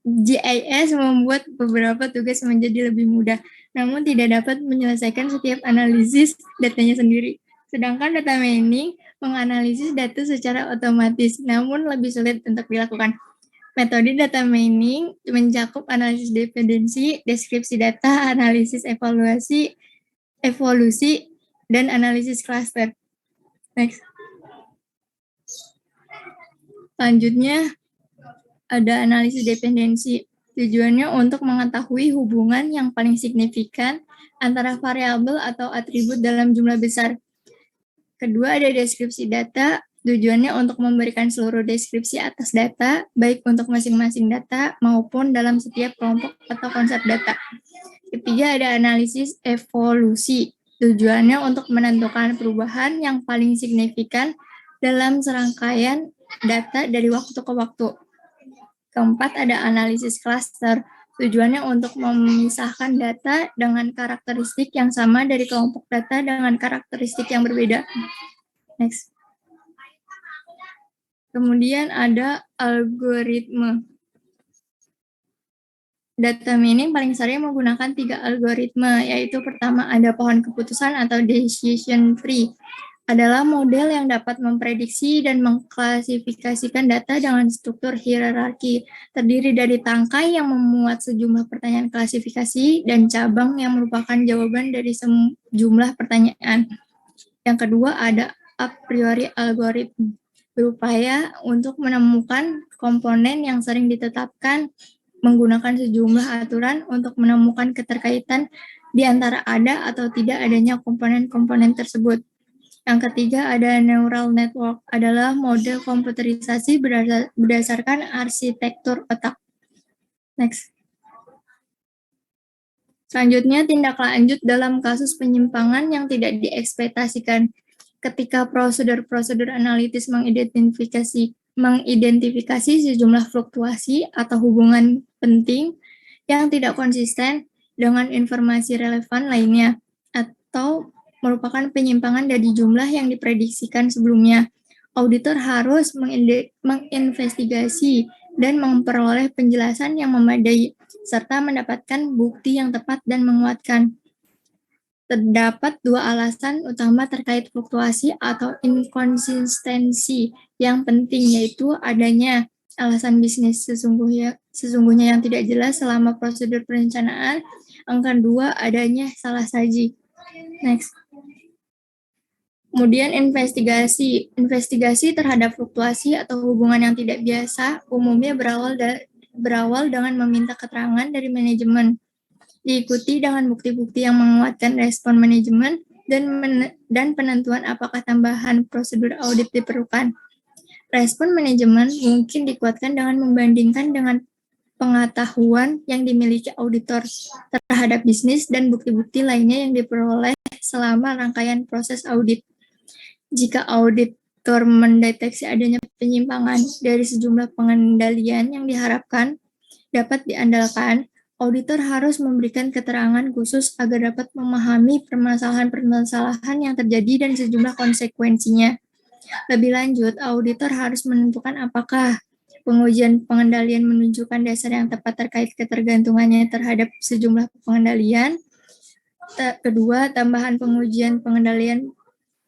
GIS membuat beberapa tugas menjadi lebih mudah, namun tidak dapat menyelesaikan setiap analisis datanya sendiri. Sedangkan data mining menganalisis data secara otomatis, namun lebih sulit untuk dilakukan. Metode data mining mencakup analisis dependensi, deskripsi data, analisis evolusi, dan analisis cluster. Next. Selanjutnya, ada analisis dependensi. Tujuannya untuk mengetahui hubungan yang paling signifikan antara variabel atau atribut dalam jumlah besar. Kedua, ada deskripsi data. Tujuannya untuk memberikan seluruh deskripsi atas data, baik untuk masing-masing data maupun dalam setiap kelompok atau konsep data. Ketiga, ada analisis evolusi. Tujuannya untuk menentukan perubahan yang paling signifikan dalam serangkaian data dari waktu ke waktu. Keempat, ada analisis cluster. Tujuannya untuk memisahkan data dengan karakteristik yang sama dari kelompok data dengan karakteristik yang berbeda. Next. Kemudian ada algoritma. Data mining paling sering menggunakan 3 algoritma, yaitu pertama ada pohon keputusan atau decision tree. Adalah model yang dapat memprediksi dan mengklasifikasikan data dengan struktur hierarki, terdiri dari tangkai yang memuat sejumlah pertanyaan klasifikasi dan cabang yang merupakan jawaban dari sejumlah pertanyaan. Yang kedua ada a priori algoritma, berupaya untuk menemukan komponen yang sering ditetapkan menggunakan sejumlah aturan untuk menemukan keterkaitan di antara ada atau tidak adanya komponen-komponen tersebut. Yang ketiga ada neural network, adalah model komputerisasi berdasarkan arsitektur otak. Next. Selanjutnya, tindak lanjut dalam kasus penyimpangan yang tidak diekspektasikan. Ketika prosedur analitis mengidentifikasi sejumlah fluktuasi atau hubungan penting yang tidak konsisten dengan informasi relevan lainnya, atau merupakan penyimpangan dari jumlah yang diprediksikan sebelumnya. Auditor harus menginvestigasi dan memperoleh penjelasan yang memadai, serta mendapatkan bukti yang tepat dan menguatkan. Terdapat dua alasan utama terkait fluktuasi atau inkonsistensi yang penting, yaitu adanya alasan bisnis sesungguhnya yang tidak jelas selama prosedur perencanaan. Yang kedua, adanya salah saji. Next. Kemudian investigasi. Investigasi terhadap fluktuasi atau hubungan yang tidak biasa umumnya berawal dengan meminta keterangan dari manajemen, diikuti dengan bukti-bukti yang menguatkan respon manajemen dan penentuan apakah tambahan prosedur audit diperlukan. Respon manajemen mungkin dikuatkan dengan membandingkan dengan pengetahuan yang dimiliki auditor terhadap bisnis dan bukti-bukti lainnya yang diperoleh selama rangkaian proses audit. Jika auditor mendeteksi adanya penyimpangan dari sejumlah pengendalian yang diharapkan dapat diandalkan, auditor harus memberikan keterangan khusus agar dapat memahami permasalahan-permasalahan yang terjadi dan sejumlah konsekuensinya. Lebih lanjut, auditor harus menentukan apakah pengujian pengendalian menunjukkan dasar yang tepat terkait ketergantungannya terhadap sejumlah pengendalian. Kedua, tambahan pengujian pengendalian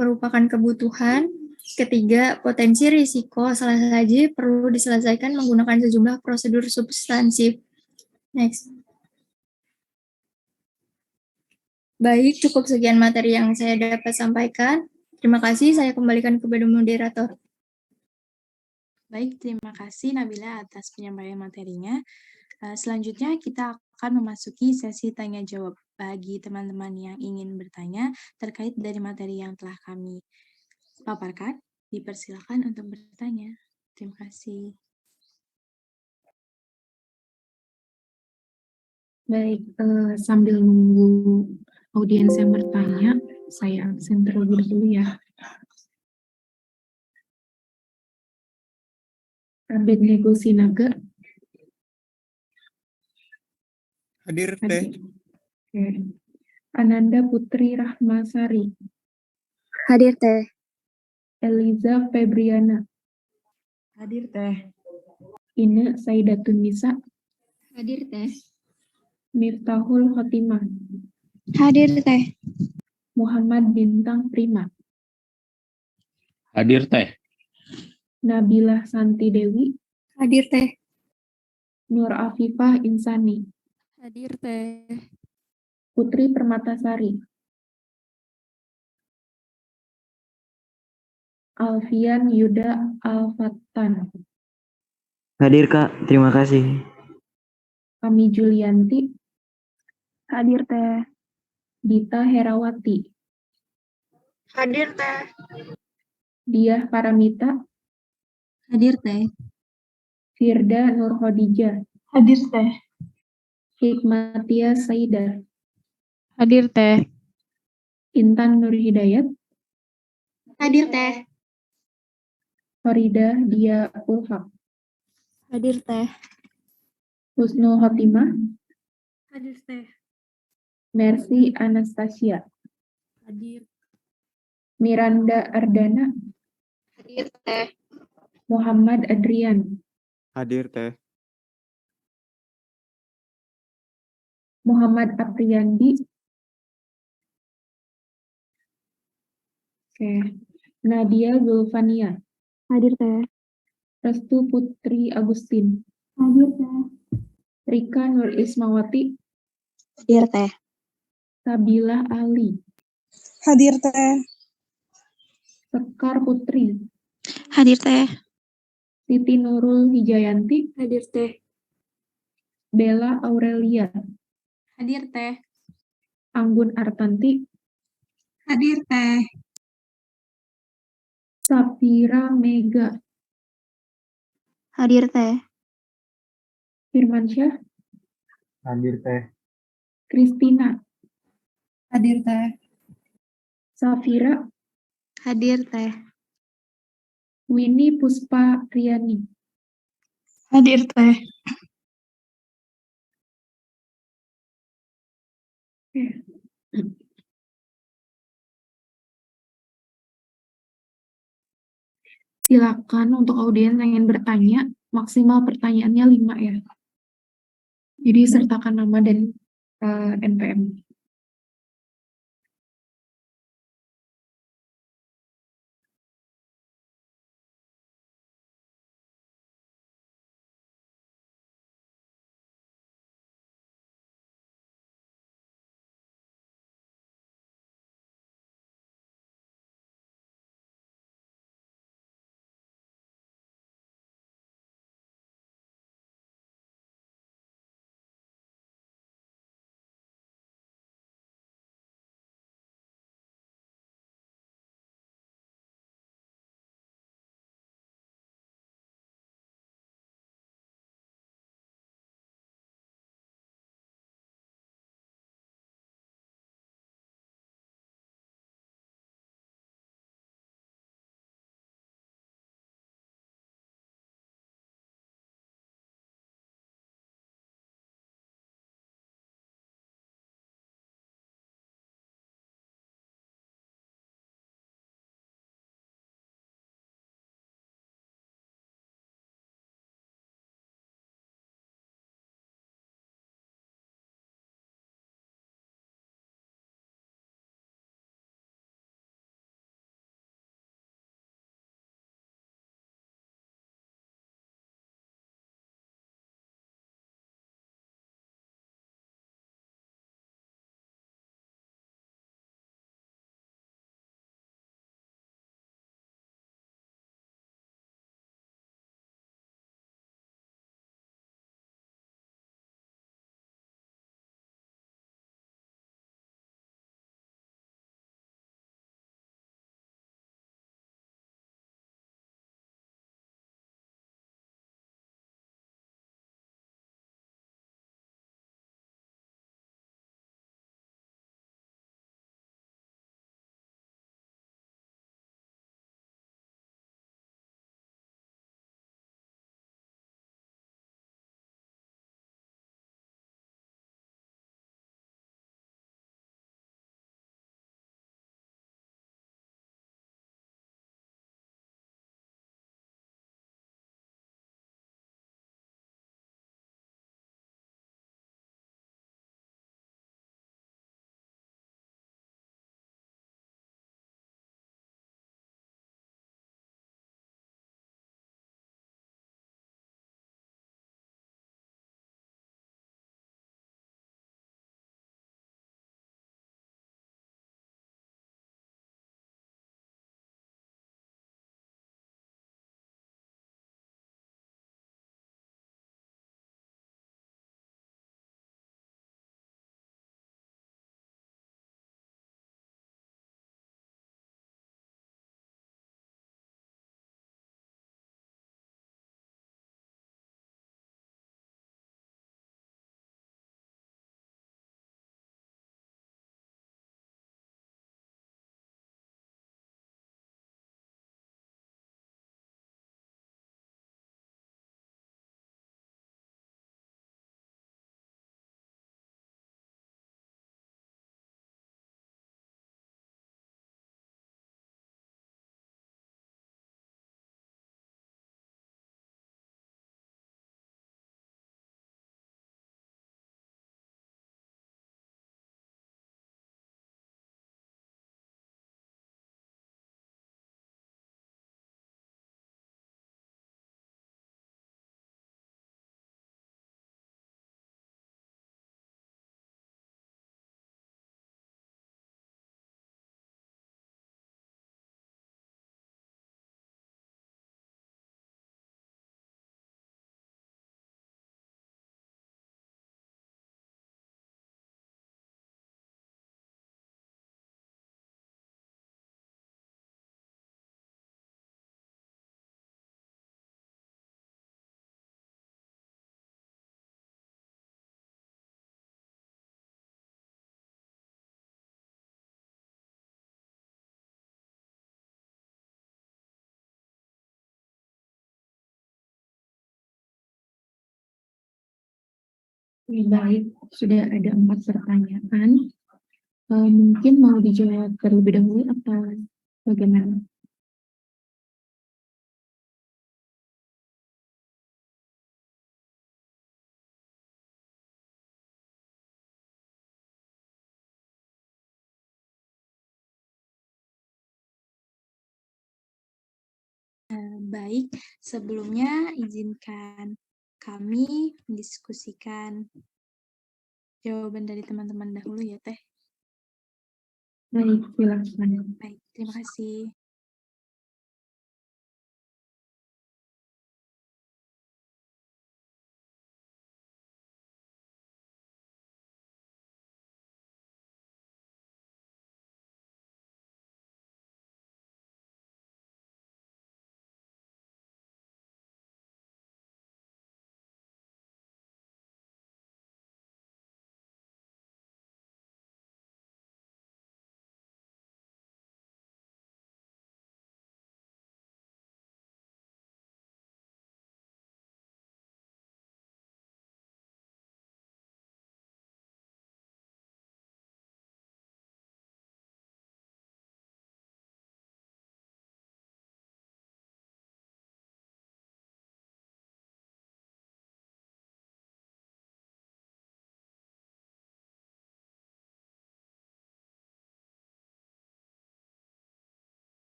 merupakan kebutuhan. Ketiga, potensi risiko salah saji perlu diselesaikan menggunakan sejumlah prosedur substansif. Next. Baik, cukup sekian materi yang saya dapat sampaikan. Terima kasih, saya kembalikan kepada moderator. Baik, terima kasih Nabila atas penyampaian materinya. Selanjutnya kita akan memasuki sesi tanya jawab bagi teman-teman yang ingin bertanya terkait dari materi yang telah kami paparkan. Dipersilakan untuk bertanya. Terima kasih. Baik, sambil menunggu audiens yang bertanya, saya absen terlebih dahulu ya. Abednego Sinaga. Hadir Teh. Oke. Ananda Putri Rahmasari. Hadir Teh. Eliza Febriana. Hadir Teh. Ina Saidatun Nisa. Hadir Teh. Miftahul Khotimah. Hadir Teh. Muhammad Bintang Prima. Hadir Teh. Nabilah Santi Dewi. Hadir Teh. Nur Afifah Insani. Hadir Teh. Putri Permatasari. Alfian Yuda Alfatan. Hadir Kak, terima kasih. Kami Julianti. Hadir Teh. Dita Herawati. Hadir Teh. Diah Paramita. Hadir Teh. Firda Nur Khadijah. Hadir Teh. Hikmatia Saida. Hadir Teh. Intan Nur Hidayat. Hadir Teh. Farida Dia Ulhaq. Hadir Teh. Husnul Khotimah. Hadir Teh. Mercy Anastasia. Hadir. Miranda Ardana. Hadir Teh. Muhammad Adrian. Hadir Teh. Muhammad Apriyandi. Oke. Nadia Zulfania. Hadir Teh. Restu Putri Agustin. Hadir Teh. Rika Nur Ismawati. Hadir Teh. Sabila Ali. Hadir Teh. Sekar Putri. Hadir Teh. Siti Nurul Hijayanti. Hadir Teh. Bella Aurelia. Hadir Teh. Anggun Artanti. Hadir Teh. Sapira Mega. Hadir Teh. Firmansyah. Hadir Teh. Kristina. Hadir Teh. Safira. Hadir Teh. Winnie Puspa Riani. Hadir Teh. Silakan untuk audiens yang ingin bertanya, maksimal pertanyaannya 5 ya. Jadi sertakan nama dan NPM. Baik, sudah ada 4 pertanyaan. Mungkin mau dijawab terlebih dahulu atau bagaimana? Baik, sebelumnya izinkan kami mendiskusikan jawaban dari teman-teman dahulu ya, Teh. Baik, silakan. Baik, terima kasih.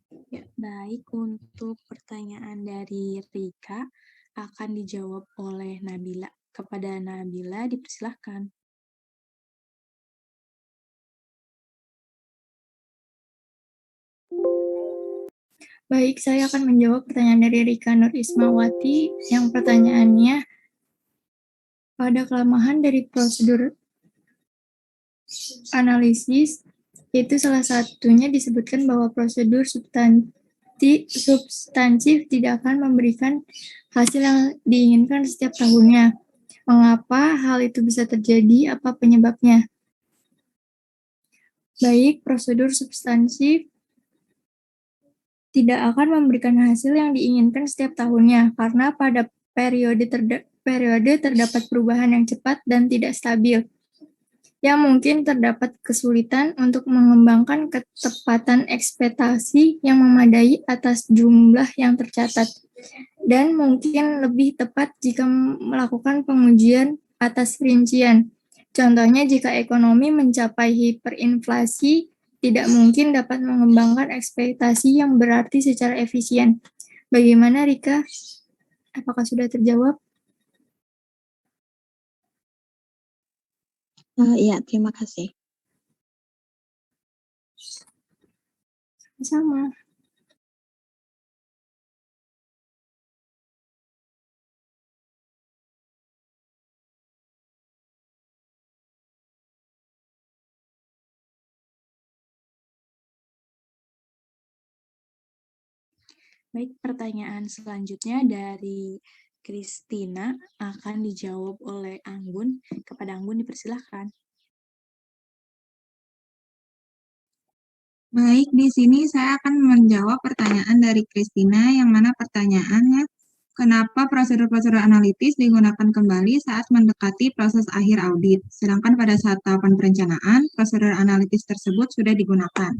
Ya, baik. Untuk pertanyaan dari Rika akan dijawab oleh Nabila. Kepada Nabila dipersilahkan. Baik, saya akan menjawab pertanyaan dari Rika Nur Ismawati yang pertanyaannya, pada kelemahan dari prosedur analisis, itu salah satunya disebutkan bahwa prosedur substansif tidak akan memberikan hasil yang diinginkan setiap tahunnya. Mengapa hal itu bisa terjadi? Apa penyebabnya? Baik, prosedur substansif tidak akan memberikan hasil yang diinginkan setiap tahunnya, karena pada periode terdapat perubahan yang cepat dan tidak stabil, yang mungkin terdapat kesulitan untuk mengembangkan ketepatan ekspektasi yang memadai atas jumlah yang tercatat, dan mungkin lebih tepat jika melakukan pengujian atas rincian. Contohnya, jika ekonomi mencapai hiperinflasi, tidak mungkin dapat mengembangkan ekspektasi yang berarti secara efisien. Bagaimana, Rika? Apakah sudah terjawab? Iya, terima kasih. Sama. Baik, pertanyaan selanjutnya dari Kristina akan dijawab oleh Anggun. Kepada Anggun dipersilahkan. Baik, di sini saya akan menjawab pertanyaan dari Kristina, yang mana pertanyaannya, kenapa prosedur-prosedur analitis digunakan kembali saat mendekati proses akhir audit, sedangkan pada saat tahapan perencanaan, prosedur analitis tersebut sudah digunakan.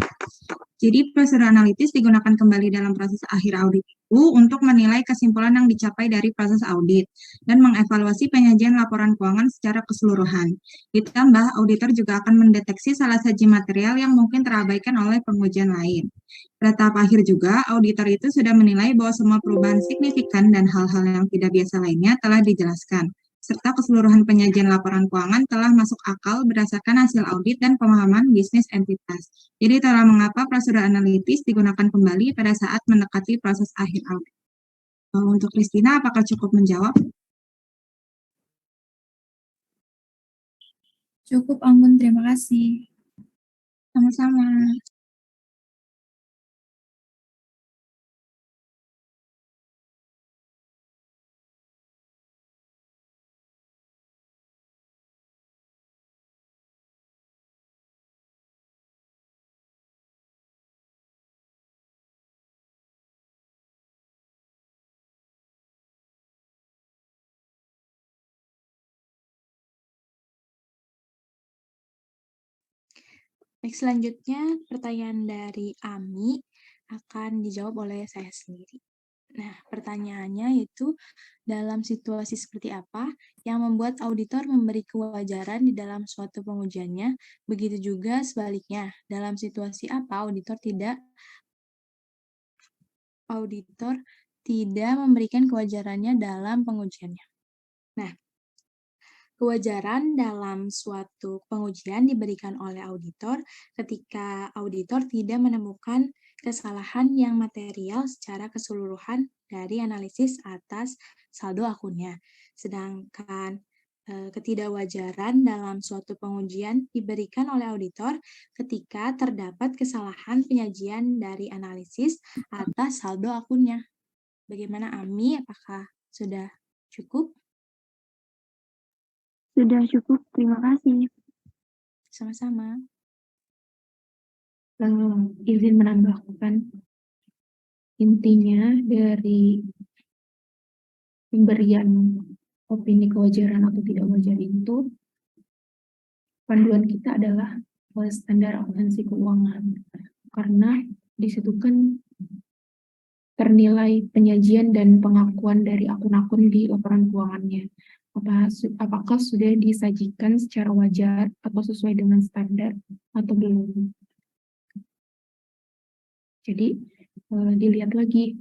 Jadi, prosedur analitis digunakan kembali dalam proses akhir audit itu untuk menilai kesimpulan yang dicapai dari proses audit dan mengevaluasi penyajian laporan keuangan secara keseluruhan. Ditambah, auditor juga akan mendeteksi salah saji material yang mungkin terabaikan oleh pengujian lain. Pada tahap akhir juga, auditor itu sudah menilai bahwa semua perubahan signifikan dan hal-hal yang tidak biasa lainnya telah dijelaskan, serta keseluruhan penyajian laporan keuangan telah masuk akal berdasarkan hasil audit dan pemahaman bisnis entitas. Jadi, itulah mengapa prosedur analitis digunakan kembali pada saat mendekati proses akhir audit. Untuk Kristina, apakah cukup menjawab? Cukup, Anggun. Terima kasih. Sama-sama. Baik, selanjutnya pertanyaan dari Ami akan dijawab oleh saya sendiri. Nah, pertanyaannya yaitu, dalam situasi seperti apa yang membuat auditor memberi kewajaran di dalam suatu pengujiannya, begitu juga sebaliknya, dalam situasi apa auditor tidak memberikan kewajarannya dalam pengujiannya. Nah, kewajaran dalam suatu pengujian diberikan oleh auditor ketika auditor tidak menemukan kesalahan yang material secara keseluruhan dari analisis atas saldo akunnya. Sedangkan ketidakwajaran dalam suatu pengujian diberikan oleh auditor ketika terdapat kesalahan penyajian dari analisis atas saldo akunnya. Bagaimana, Ami? Apakah sudah cukup? Sudah cukup, terima kasih. Sama-sama. Izin menambahkan, intinya dari pemberian opini kewajaran atau tidak wajar itu, panduan kita adalah standar akuntansi keuangan, karena di situ kan ternilai penyajian dan pengakuan dari akun-akun di laporan keuangannya. Apakah sudah disajikan secara wajar atau sesuai dengan standar atau belum. Jadi, dilihat lagi.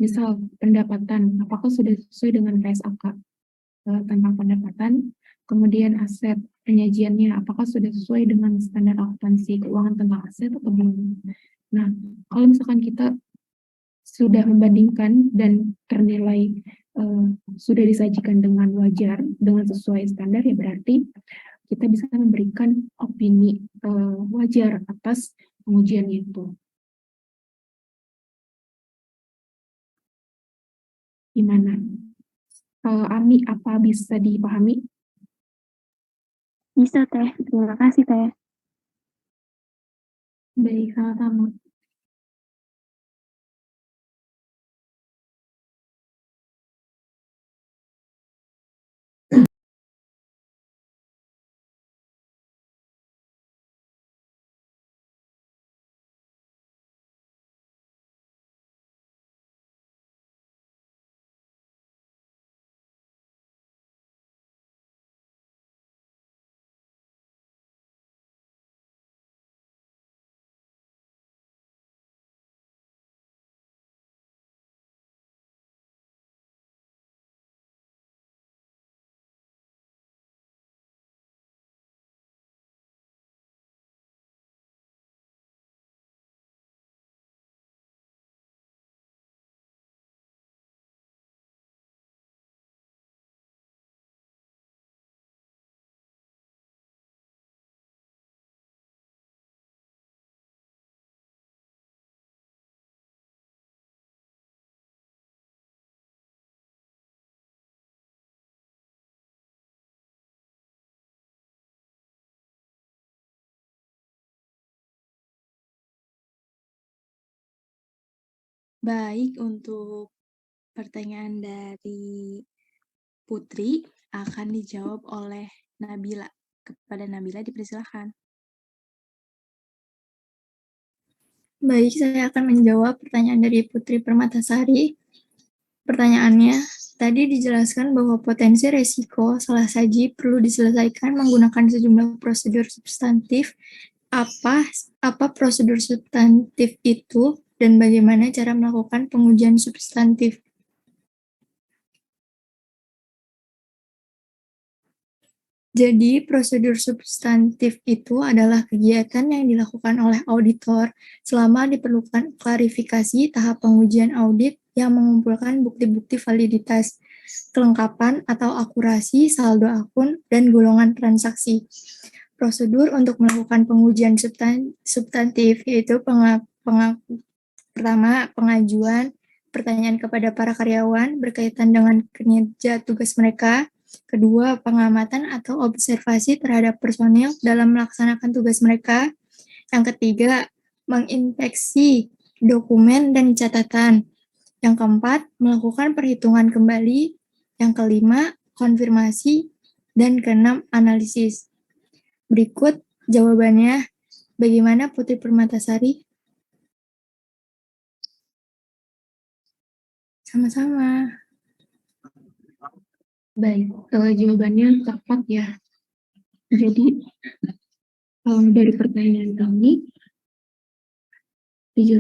Misal pendapatan, apakah sudah sesuai dengan PSAK tentang pendapatan, kemudian aset penyajiannya, apakah sudah sesuai dengan standar akuntansi keuangan tentang aset atau belum. Nah, kalau misalkan kita sudah membandingkan dan ternilai sudah disajikan dengan wajar, dengan sesuai standar, ya berarti kita bisa memberikan opini wajar atas pengujian itu. Gimana? Ami, apa bisa dipahami? Bisa, Teh. Terima kasih, Teh. Baik, sama-sama. Baik, untuk pertanyaan dari Putri akan dijawab oleh Nabila. Kepada Nabila dipersilakan. Baik, saya akan menjawab pertanyaan dari Putri Permatasari. Pertanyaannya, tadi dijelaskan bahwa potensi resiko salah saji perlu diselesaikan menggunakan sejumlah prosedur substantif. Apa prosedur substantif itu dan bagaimana cara melakukan pengujian substantif? Jadi, prosedur substantif itu adalah kegiatan yang dilakukan oleh auditor selama diperlukan klarifikasi tahap pengujian audit yang mengumpulkan bukti-bukti validitas, kelengkapan atau akurasi saldo akun, dan golongan transaksi. Prosedur untuk melakukan pengujian substantif yaitu pertama, pengajuan pertanyaan kepada para karyawan berkaitan dengan kinerja tugas mereka. Kedua, pengamatan atau observasi terhadap personil dalam melaksanakan tugas mereka. Yang ketiga, menginspeksi dokumen dan catatan. Yang keempat, melakukan perhitungan kembali. Yang kelima, konfirmasi. Dan keenam, analisis. Berikut jawabannya. Bagaimana Putri Permatasari? Sama-sama. Baik, jawabannya tepat ya. Jadi, dari pertanyaan kami,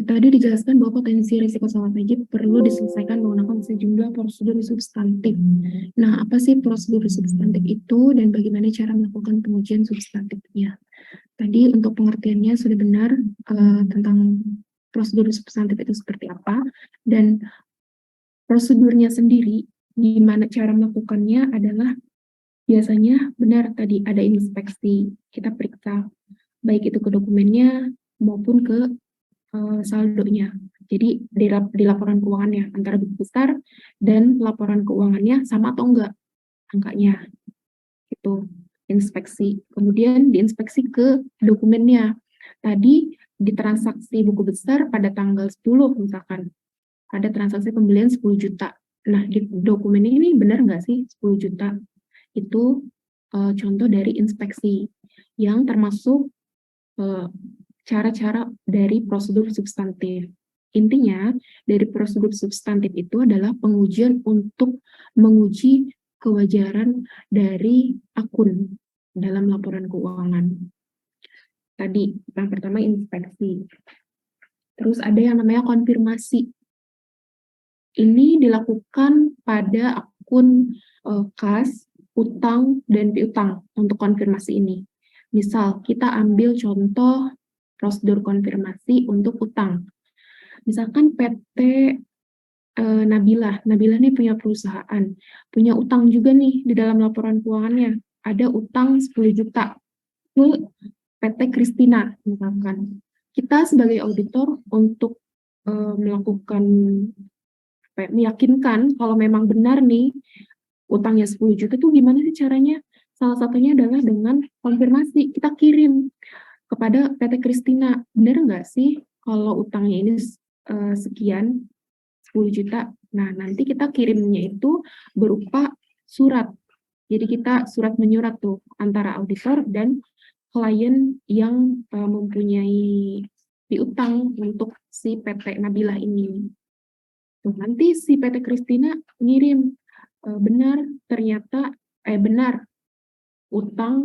tadi dijelaskan bahwa potensi risiko salah saji perlu diselesaikan menggunakan sejumlah prosedur substantif. Nah, apa sih prosedur substantif itu dan bagaimana cara melakukan pengujian substantifnya? Tadi untuk pengertiannya sudah benar tentang prosedur substantif itu seperti apa, dan prosedurnya sendiri, gimana cara melakukannya adalah biasanya benar tadi ada inspeksi, kita periksa baik itu ke dokumennya maupun ke saldonya. Jadi di laporan keuangannya antara buku besar dan laporan keuangannya sama atau enggak angkanya. Itu inspeksi. Kemudian diinspeksi ke dokumennya. Tadi di transaksi buku besar pada tanggal 10 misalkan ada transaksi pembelian 10 juta. Nah, di dokumen ini benar nggak sih 10 juta? Itu contoh dari inspeksi yang termasuk cara-cara dari prosedur substantif. Intinya, dari prosedur substantif itu adalah pengujian untuk menguji kewajaran dari akun dalam laporan keuangan. Tadi, yang pertama inspeksi. Terus ada yang namanya konfirmasi. Ini dilakukan pada akun kas, utang, dan piutang untuk konfirmasi ini. Misal, kita ambil contoh prosedur konfirmasi untuk utang. Misalkan PT Nabila ini punya perusahaan, punya utang juga nih di dalam laporan keuangannya. Ada utang 10 juta ke PT Christina, misalkan. Kita sebagai auditor untuk melakukan meyakinkan kalau memang benar nih utangnya 10 juta itu gimana sih caranya? Salah satunya adalah dengan konfirmasi. Kita kirim kepada PT Christina, benar nggak sih kalau utangnya ini sekian 10 juta? Nah, nanti kita kirimnya itu berupa surat. Jadi kita surat menyurat tuh antara auditor dan klien yang mempunyai piutang untuk si PT Nabila ini. Tuh, nanti si PT Christina ngirim benar utang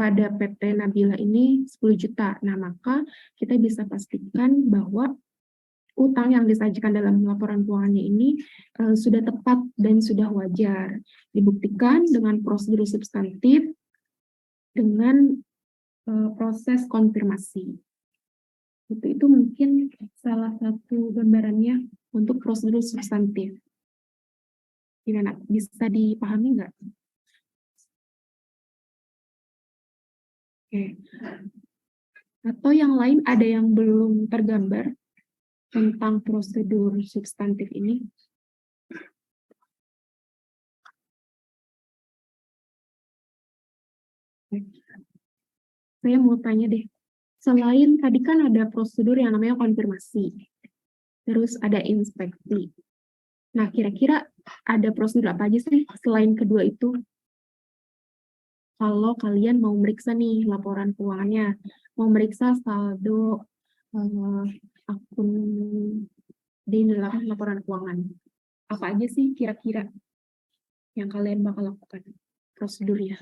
pada PT Nabila ini 10 juta. Nah, maka kita bisa pastikan bahwa utang yang disajikan dalam laporan keuangannya ini sudah tepat dan sudah wajar. Dibuktikan dengan prosedur substantif dengan proses konfirmasi. Itu mungkin salah satu gambarannya untuk prosedur substantif. Gimana? Bisa dipahami nggak? Oke. Atau yang lain ada yang belum tergambar tentang prosedur substantif ini? Saya mau tanya deh, selain tadi kan ada prosedur yang namanya konfirmasi, terus ada inspeksi. Nah, kira-kira ada prosedur apa aja sih selain kedua itu? Kalau kalian mau meriksa nih laporan keuangannya, mau meriksa saldo akun di dalam laporan keuangan, apa aja sih kira-kira yang kalian bakal lakukan prosedurnya?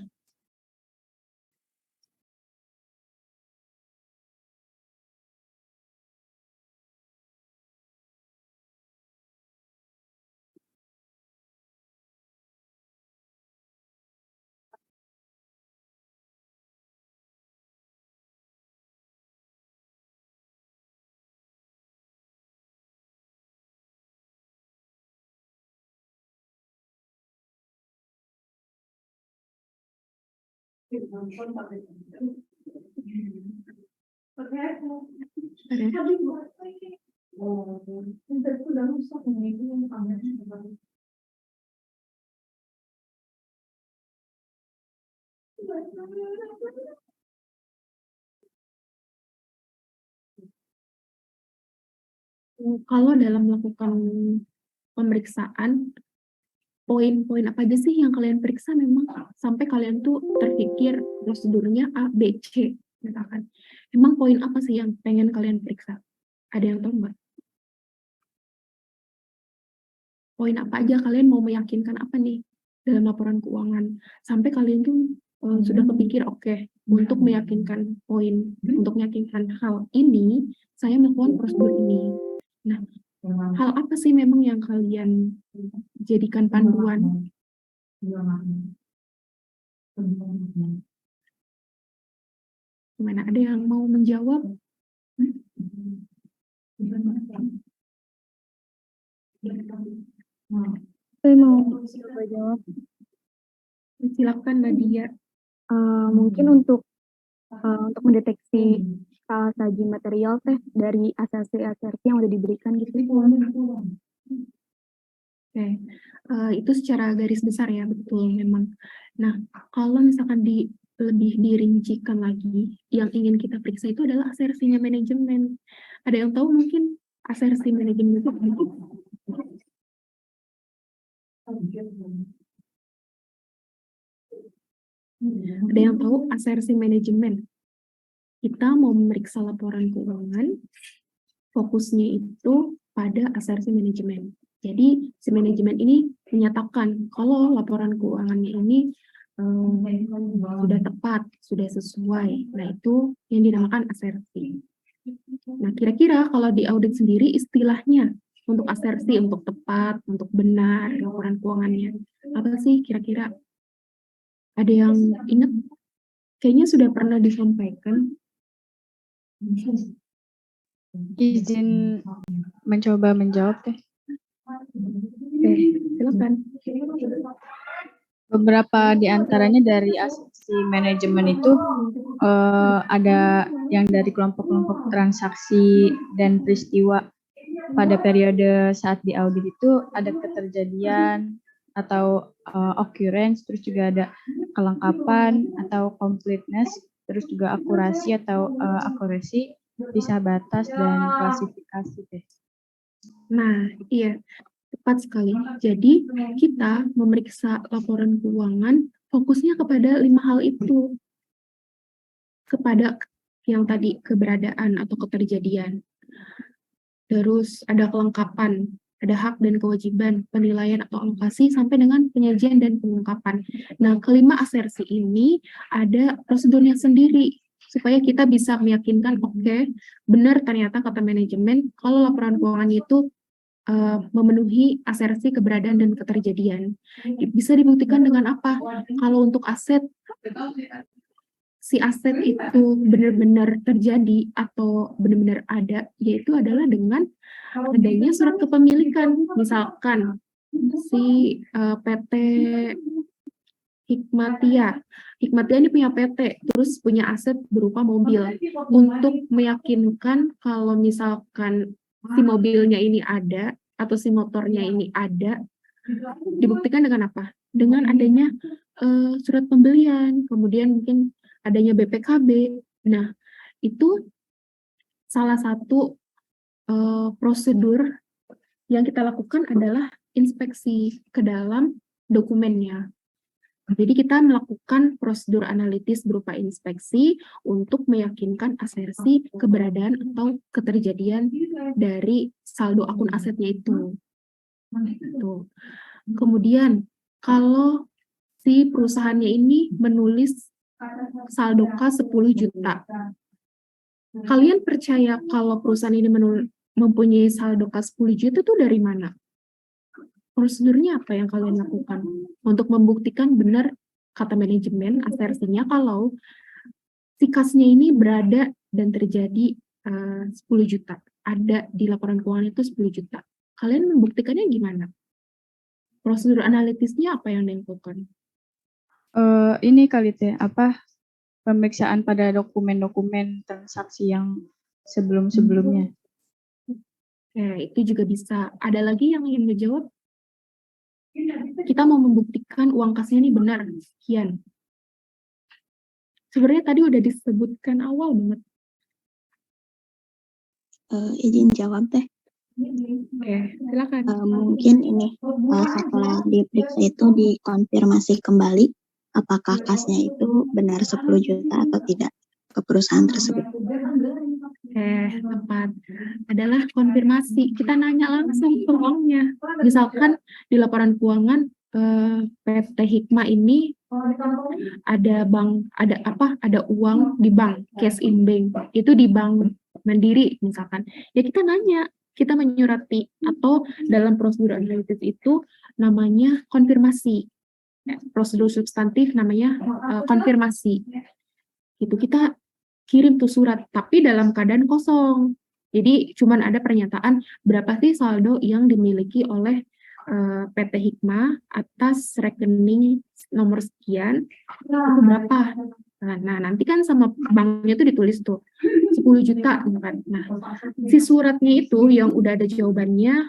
Kalau dalam melakukan pemeriksaan, poin-poin apa aja sih yang kalian periksa memang sampai kalian tuh terpikir prosedurnya A, B, C, misalkan. Emang poin apa sih yang pengen kalian periksa? Ada yang tahu nggak? Poin apa aja kalian mau meyakinkan apa nih dalam laporan keuangan? Sampai kalian tuh sudah kepikir, oke, untuk meyakinkan untuk meyakinkan hal ini, saya melakukan prosedur ini. Nah, hal apa sih memang yang kalian jadikan panduan? Gimana? Ada yang mau menjawab? Saya mau coba jawab. Silakan Nadia. Mungkin untuk mendeteksi salah saji material teh dari ASRC yang udah diberikan gitu. Oke, itu secara garis besar ya, betul memang. Nah, kalau misalkan lebih dirincikan lagi, yang ingin kita periksa itu adalah asersinya manajemen. Ada yang tahu mungkin asersi manajemen itu apa? Ada yang tahu asersi manajemen? Kita mau memeriksa laporan keuangan, fokusnya itu pada asersi manajemen. Jadi, si manajemen ini menyatakan kalau laporan keuangannya ini sudah tepat, sudah sesuai. Nah, itu yang dinamakan asersi. Nah, kira-kira kalau di audit sendiri istilahnya untuk asersi, untuk tepat, untuk benar, laporan keuangannya, apa sih kira-kira? Ada yang ingat? Kayaknya sudah pernah disampaikan. Izin mencoba menjawab deh. Oke, silakan. Beberapa di antaranya dari asumsi manajemen itu ada yang dari kelompok-kelompok transaksi dan peristiwa pada periode saat diaudit itu ada keterjadian atau occurrence, terus juga ada kelengkapan atau completeness, terus juga akurasi atau accuracy, bisa batas dan klasifikasi deh. Nah, iya, tepat sekali. Jadi, kita memeriksa laporan keuangan fokusnya kepada 5 hal itu. Kepada yang tadi, keberadaan atau keterjadian. Terus ada kelengkapan, ada hak dan kewajiban, penilaian atau alokasi, sampai dengan penyajian dan pengungkapan. Nah, kelima asersi ini ada prosedurnya sendiri, supaya kita bisa meyakinkan, oke, benar ternyata kata manajemen, kalau laporan keuangan itu memenuhi asersi keberadaan dan keterjadian. Bisa dibuktikan dengan apa? Kalau untuk aset, si aset itu benar-benar terjadi atau benar-benar ada, yaitu adalah dengan adanya surat kepemilikan. Misalkan si PT Hikmatia ini punya PT, terus punya aset berupa mobil. Untuk meyakinkan kalau misalkan si mobilnya ini ada, atau si motornya ini ada, dibuktikan dengan apa? Dengan adanya surat pembelian, kemudian mungkin adanya BPKB. Nah, itu salah satu prosedur yang kita lakukan adalah inspeksi ke dalam dokumennya. Jadi kita melakukan prosedur analitis berupa inspeksi untuk meyakinkan asersi keberadaan atau keterjadian dari saldo akun asetnya itu. Gitu. Kemudian kalau si perusahaannya ini menulis saldo kas 10 juta. Kalian percaya kalau perusahaan ini mempunyai saldo kas 10 juta itu dari mana? Prosedurnya apa yang kalian lakukan untuk membuktikan benar kata manajemen asersinya kalau si kasnya ini berada dan terjadi 10 juta, ada di laporan keuangan itu 10 juta. Kalian membuktikannya gimana? Prosedur analitisnya apa yang dilakukan? Ini kali teh apa pemeriksaan pada dokumen-dokumen transaksi yang sebelum-sebelumnya. Itu juga bisa. Ada lagi yang ingin menjawab? Kita mau membuktikan uang kasnya ini benar, sekian. Sebenarnya tadi udah disebutkan awal banget. Izin jawab deh. Oke, silakan. Mungkin ini setelah diperiksa itu dikonfirmasi kembali apakah kasnya itu benar 10 juta atau tidak ke perusahaan tersebut. Tepat. Adalah konfirmasi. Kita nanya langsung ke uangnya. Misalkan di laporan keuangan PT Hikma ini ada ada uang di bank, cash in bank. Itu di bank Mandiri misalkan. Ya kita nanya, kita menyurati, atau dalam prosedur analitis itu namanya konfirmasi. Prosedur substantif namanya konfirmasi. Itu kita kirim tuh surat, tapi dalam keadaan kosong. Jadi cuman ada pernyataan berapa sih saldo yang dimiliki oleh PT Hikma atas rekening nomor sekian, itu berapa. Nah, nanti kan sama banknya tuh ditulis tuh 10 juta. Nah, si suratnya itu yang udah ada jawabannya,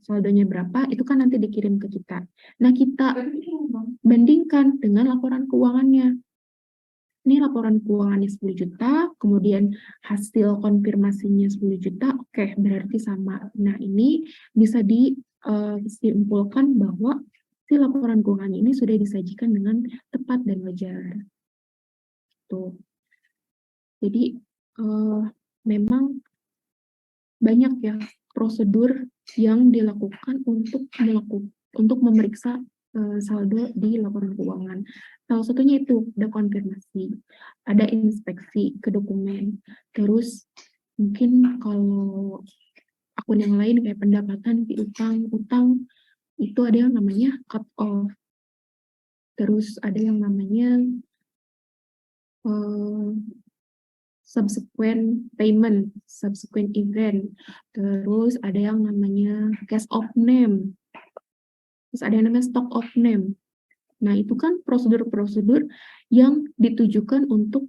saldonya berapa, itu kan nanti dikirim ke kita. Nah, kita bandingkan dengan laporan keuangannya. Ini laporan keuangannya 10 juta, kemudian hasil konfirmasinya 10 juta, oke, berarti sama. Nah, ini bisa disimpulkan bahwa si laporan keuangan ini sudah disajikan dengan tepat dan wajar. Tuh. Jadi, memang banyak ya prosedur yang dilakukan untuk memeriksa saldo di laporan keuangan. Salah satunya itu ada konfirmasi, ada inspeksi ke dokumen, terus mungkin kalau akun yang lain kayak pendapatan, piutang, utang, itu ada yang namanya cut off. Terus ada yang namanya subsequent payment, subsequent event. Terus ada yang namanya cash of name. Terus ada yang namanya stock of name. Nah, itu kan prosedur-prosedur yang ditujukan untuk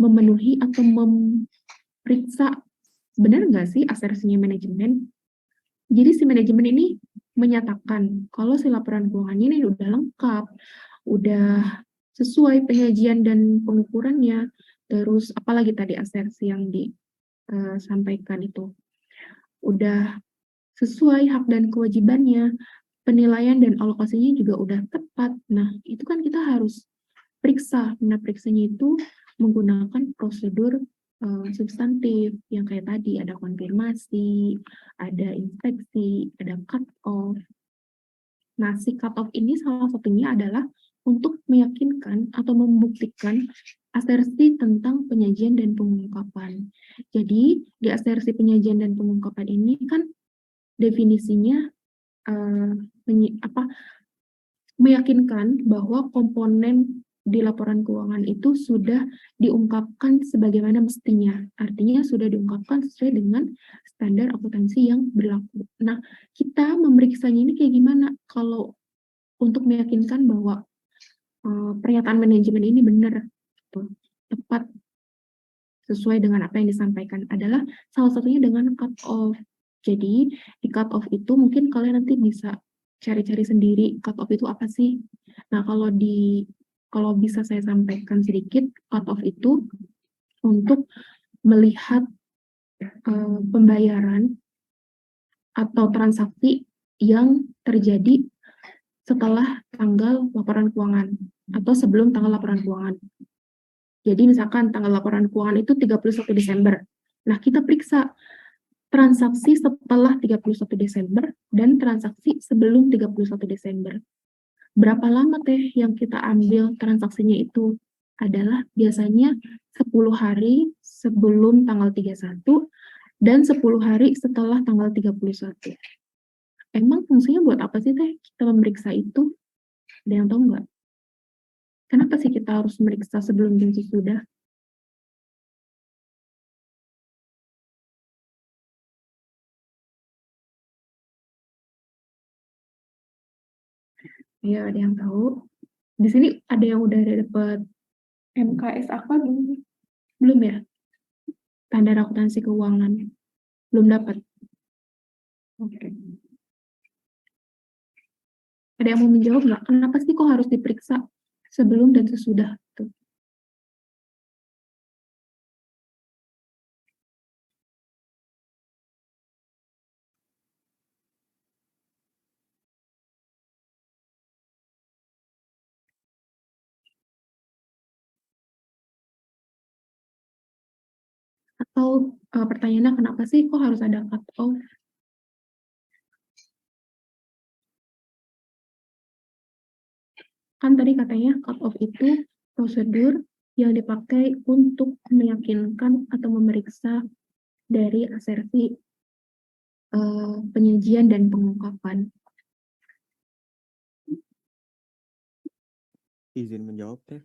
memenuhi atau memeriksa benar nggak sih asersinya manajemen. Jadi si manajemen ini menyatakan kalau si laporan keuangannya ini udah lengkap, udah sesuai penyajian dan pengukurannya, terus apalagi tadi asersi yang disampaikan itu udah sesuai hak dan kewajibannya, penilaian dan alokasinya juga udah tepat. Nah, itu kan kita harus periksa. Nah, periksanya itu menggunakan prosedur substantif yang kayak tadi, ada konfirmasi, ada inspeksi, ada cut off. Nah, si cut off ini salah satunya adalah untuk meyakinkan atau membuktikan asersi tentang penyajian dan pengungkapan. Jadi, di asersi penyajian dan pengungkapan ini kan definisinya meyakinkan bahwa komponen di laporan keuangan itu sudah diungkapkan sebagaimana mestinya. Artinya sudah diungkapkan sesuai dengan standar akuntansi yang berlaku. Nah, kita memeriksanya ini kayak gimana? Kalau untuk meyakinkan bahwa pernyataan manajemen ini benar, tepat, sesuai dengan apa yang disampaikan, adalah salah satunya dengan cut off. Jadi, di cut off itu mungkin kalian nanti bisa cari-cari sendiri cut off itu apa sih. Nah, kalau bisa saya sampaikan sedikit, cut off itu untuk melihat pembayaran atau transaksi yang terjadi setelah tanggal laporan keuangan atau sebelum tanggal laporan keuangan. Jadi misalkan tanggal laporan keuangan itu 31 Desember. Nah, kita periksa transaksi setelah 31 Desember dan transaksi sebelum 31 Desember. Berapa lama teh yang kita ambil transaksinya itu? Adalah biasanya 10 hari sebelum tanggal 31 dan 10 hari setelah tanggal 31. Emang fungsinya buat apa sih teh kita memeriksa itu? Ada yang tahu nggak? Kenapa sih kita harus memeriksa sebelum dan sesudah? Ya, ada yang tahu? Di sini ada yang udah dapat MKS apa belum? Belum ya? Standar akuntansi keuangan. Belum dapat? Oke. Ada yang mau menjawab nggak? Kenapa sih kok harus diperiksa sebelum dan sesudah? Tuh. Atau pertanyaannya kenapa sih kok harus ada cut off? Kan tadi katanya cut off itu prosedur yang dipakai untuk meyakinkan atau memeriksa dari asersi penyajian dan pengungkapan. Izin menjawab teh.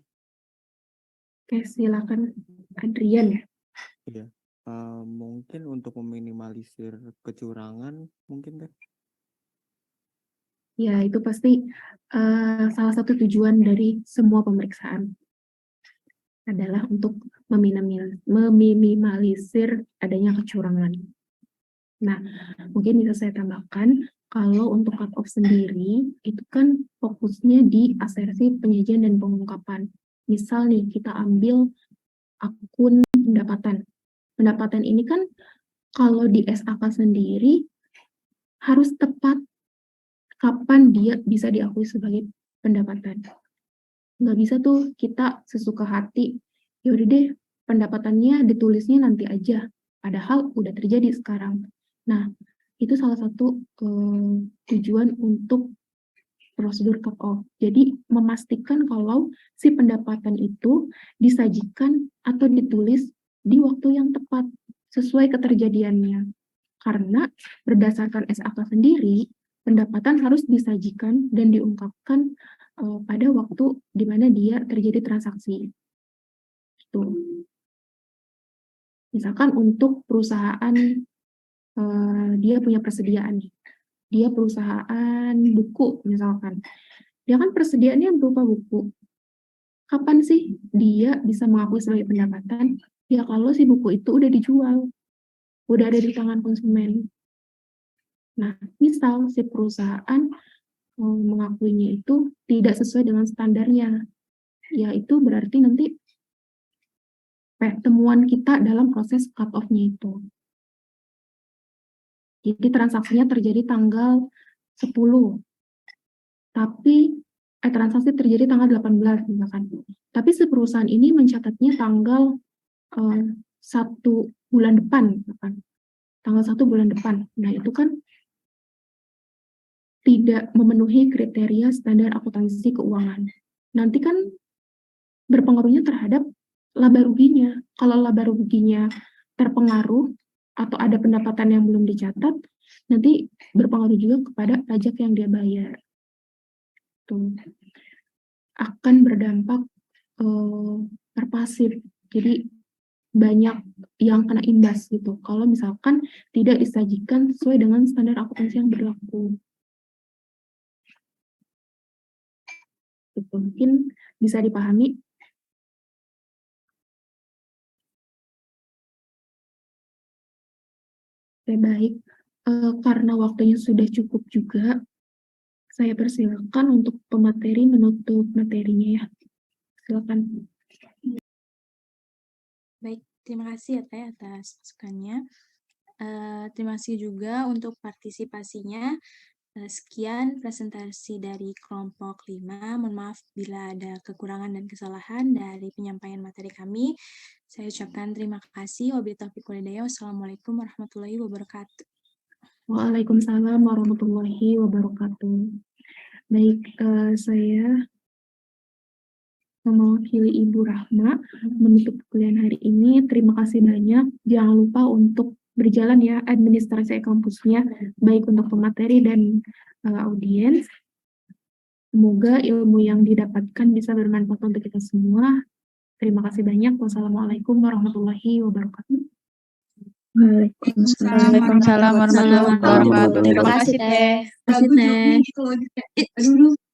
Oke, silakan Adrian ya. Iya. Mungkin untuk meminimalisir kecurangan mungkin teh. Ya, itu pasti salah satu tujuan dari semua pemeriksaan adalah untuk meminimalisir adanya kecurangan. Nah, mungkin bisa saya tambahkan, kalau untuk cut off sendiri, itu kan fokusnya di asersi penyajian dan pengungkapan. Misal nih, kita ambil akun pendapatan. Pendapatan ini kan kalau di SAK sendiri harus tepat kapan dia bisa diakui sebagai pendapatan. Nggak bisa tuh kita sesuka hati, yaudah deh pendapatannya ditulisnya nanti aja, padahal udah terjadi sekarang. Nah, itu salah satu tujuan untuk prosedur cut off. Jadi memastikan kalau si pendapatan itu disajikan atau ditulis di waktu yang tepat sesuai keterjadiannya. Karena berdasarkan SAK sendiri, pendapatan harus disajikan dan diungkapkan pada waktu di mana dia terjadi transaksi. Gitu. Misalkan untuk perusahaan dia punya persediaan, dia perusahaan buku misalkan, dia kan persediaannya berupa buku. Kapan sih dia bisa mengakui sebagai pendapatan? Ya kalau si buku itu udah dijual, udah ada di tangan konsumen. Nah, misal si perusahaan mengakuinya itu tidak sesuai dengan standarnya, ya itu berarti nanti temuan kita dalam proses cut off-nya itu. Jadi transaksinya terjadi tanggal 10, tapi transaksi terjadi tanggal 18 misalkan. Tapi si perusahaan ini mencatatnya tanggal 1 bulan depan, misalkan. Tanggal 1 bulan depan. Nah itu kan tidak memenuhi kriteria standar akuntansi keuangan. Nanti kan berpengaruhnya terhadap laba ruginya. Kalau laba ruginya terpengaruh atau ada pendapatan yang belum dicatat, nanti berpengaruh juga kepada pajak yang dia bayar. Tuh. Akan berdampak perpasif. Jadi banyak yang kena imbas gitu. Kalau misalkan tidak disajikan sesuai dengan standar akuntansi yang berlaku. Itu mungkin bisa dipahami. Baik, karena waktunya sudah cukup juga, saya persilakan untuk pemateri menutup materinya ya. Silakan. Baik, terima kasih ya Teh atas masukannya. Terima kasih juga untuk partisipasinya. Sekian presentasi dari kelompok 5. Mohon maaf bila ada kekurangan dan kesalahan dari penyampaian materi kami. Saya ucapkan terima kasih. Wabillahi taufiq wal hidayah. Wassalamualaikum warahmatullahi wabarakatuh. Waalaikumsalam warahmatullahi wabarakatuh. Baik, saya mewakili Ibu Rahma menutup kuliah hari ini. Terima kasih banyak. Jangan lupa untuk berjalan ya administrasi kampusnya, baik untuk pemateri dan audiens. Semoga ilmu yang didapatkan bisa bermanfaat untuk kita semua. Terima kasih banyak. Wassalamualaikum warahmatullahi wabarakatuh. Waalaikumsalam warahmatullahi wabarakatuh. Terima kasih, Teh. Terima kasih, Teh.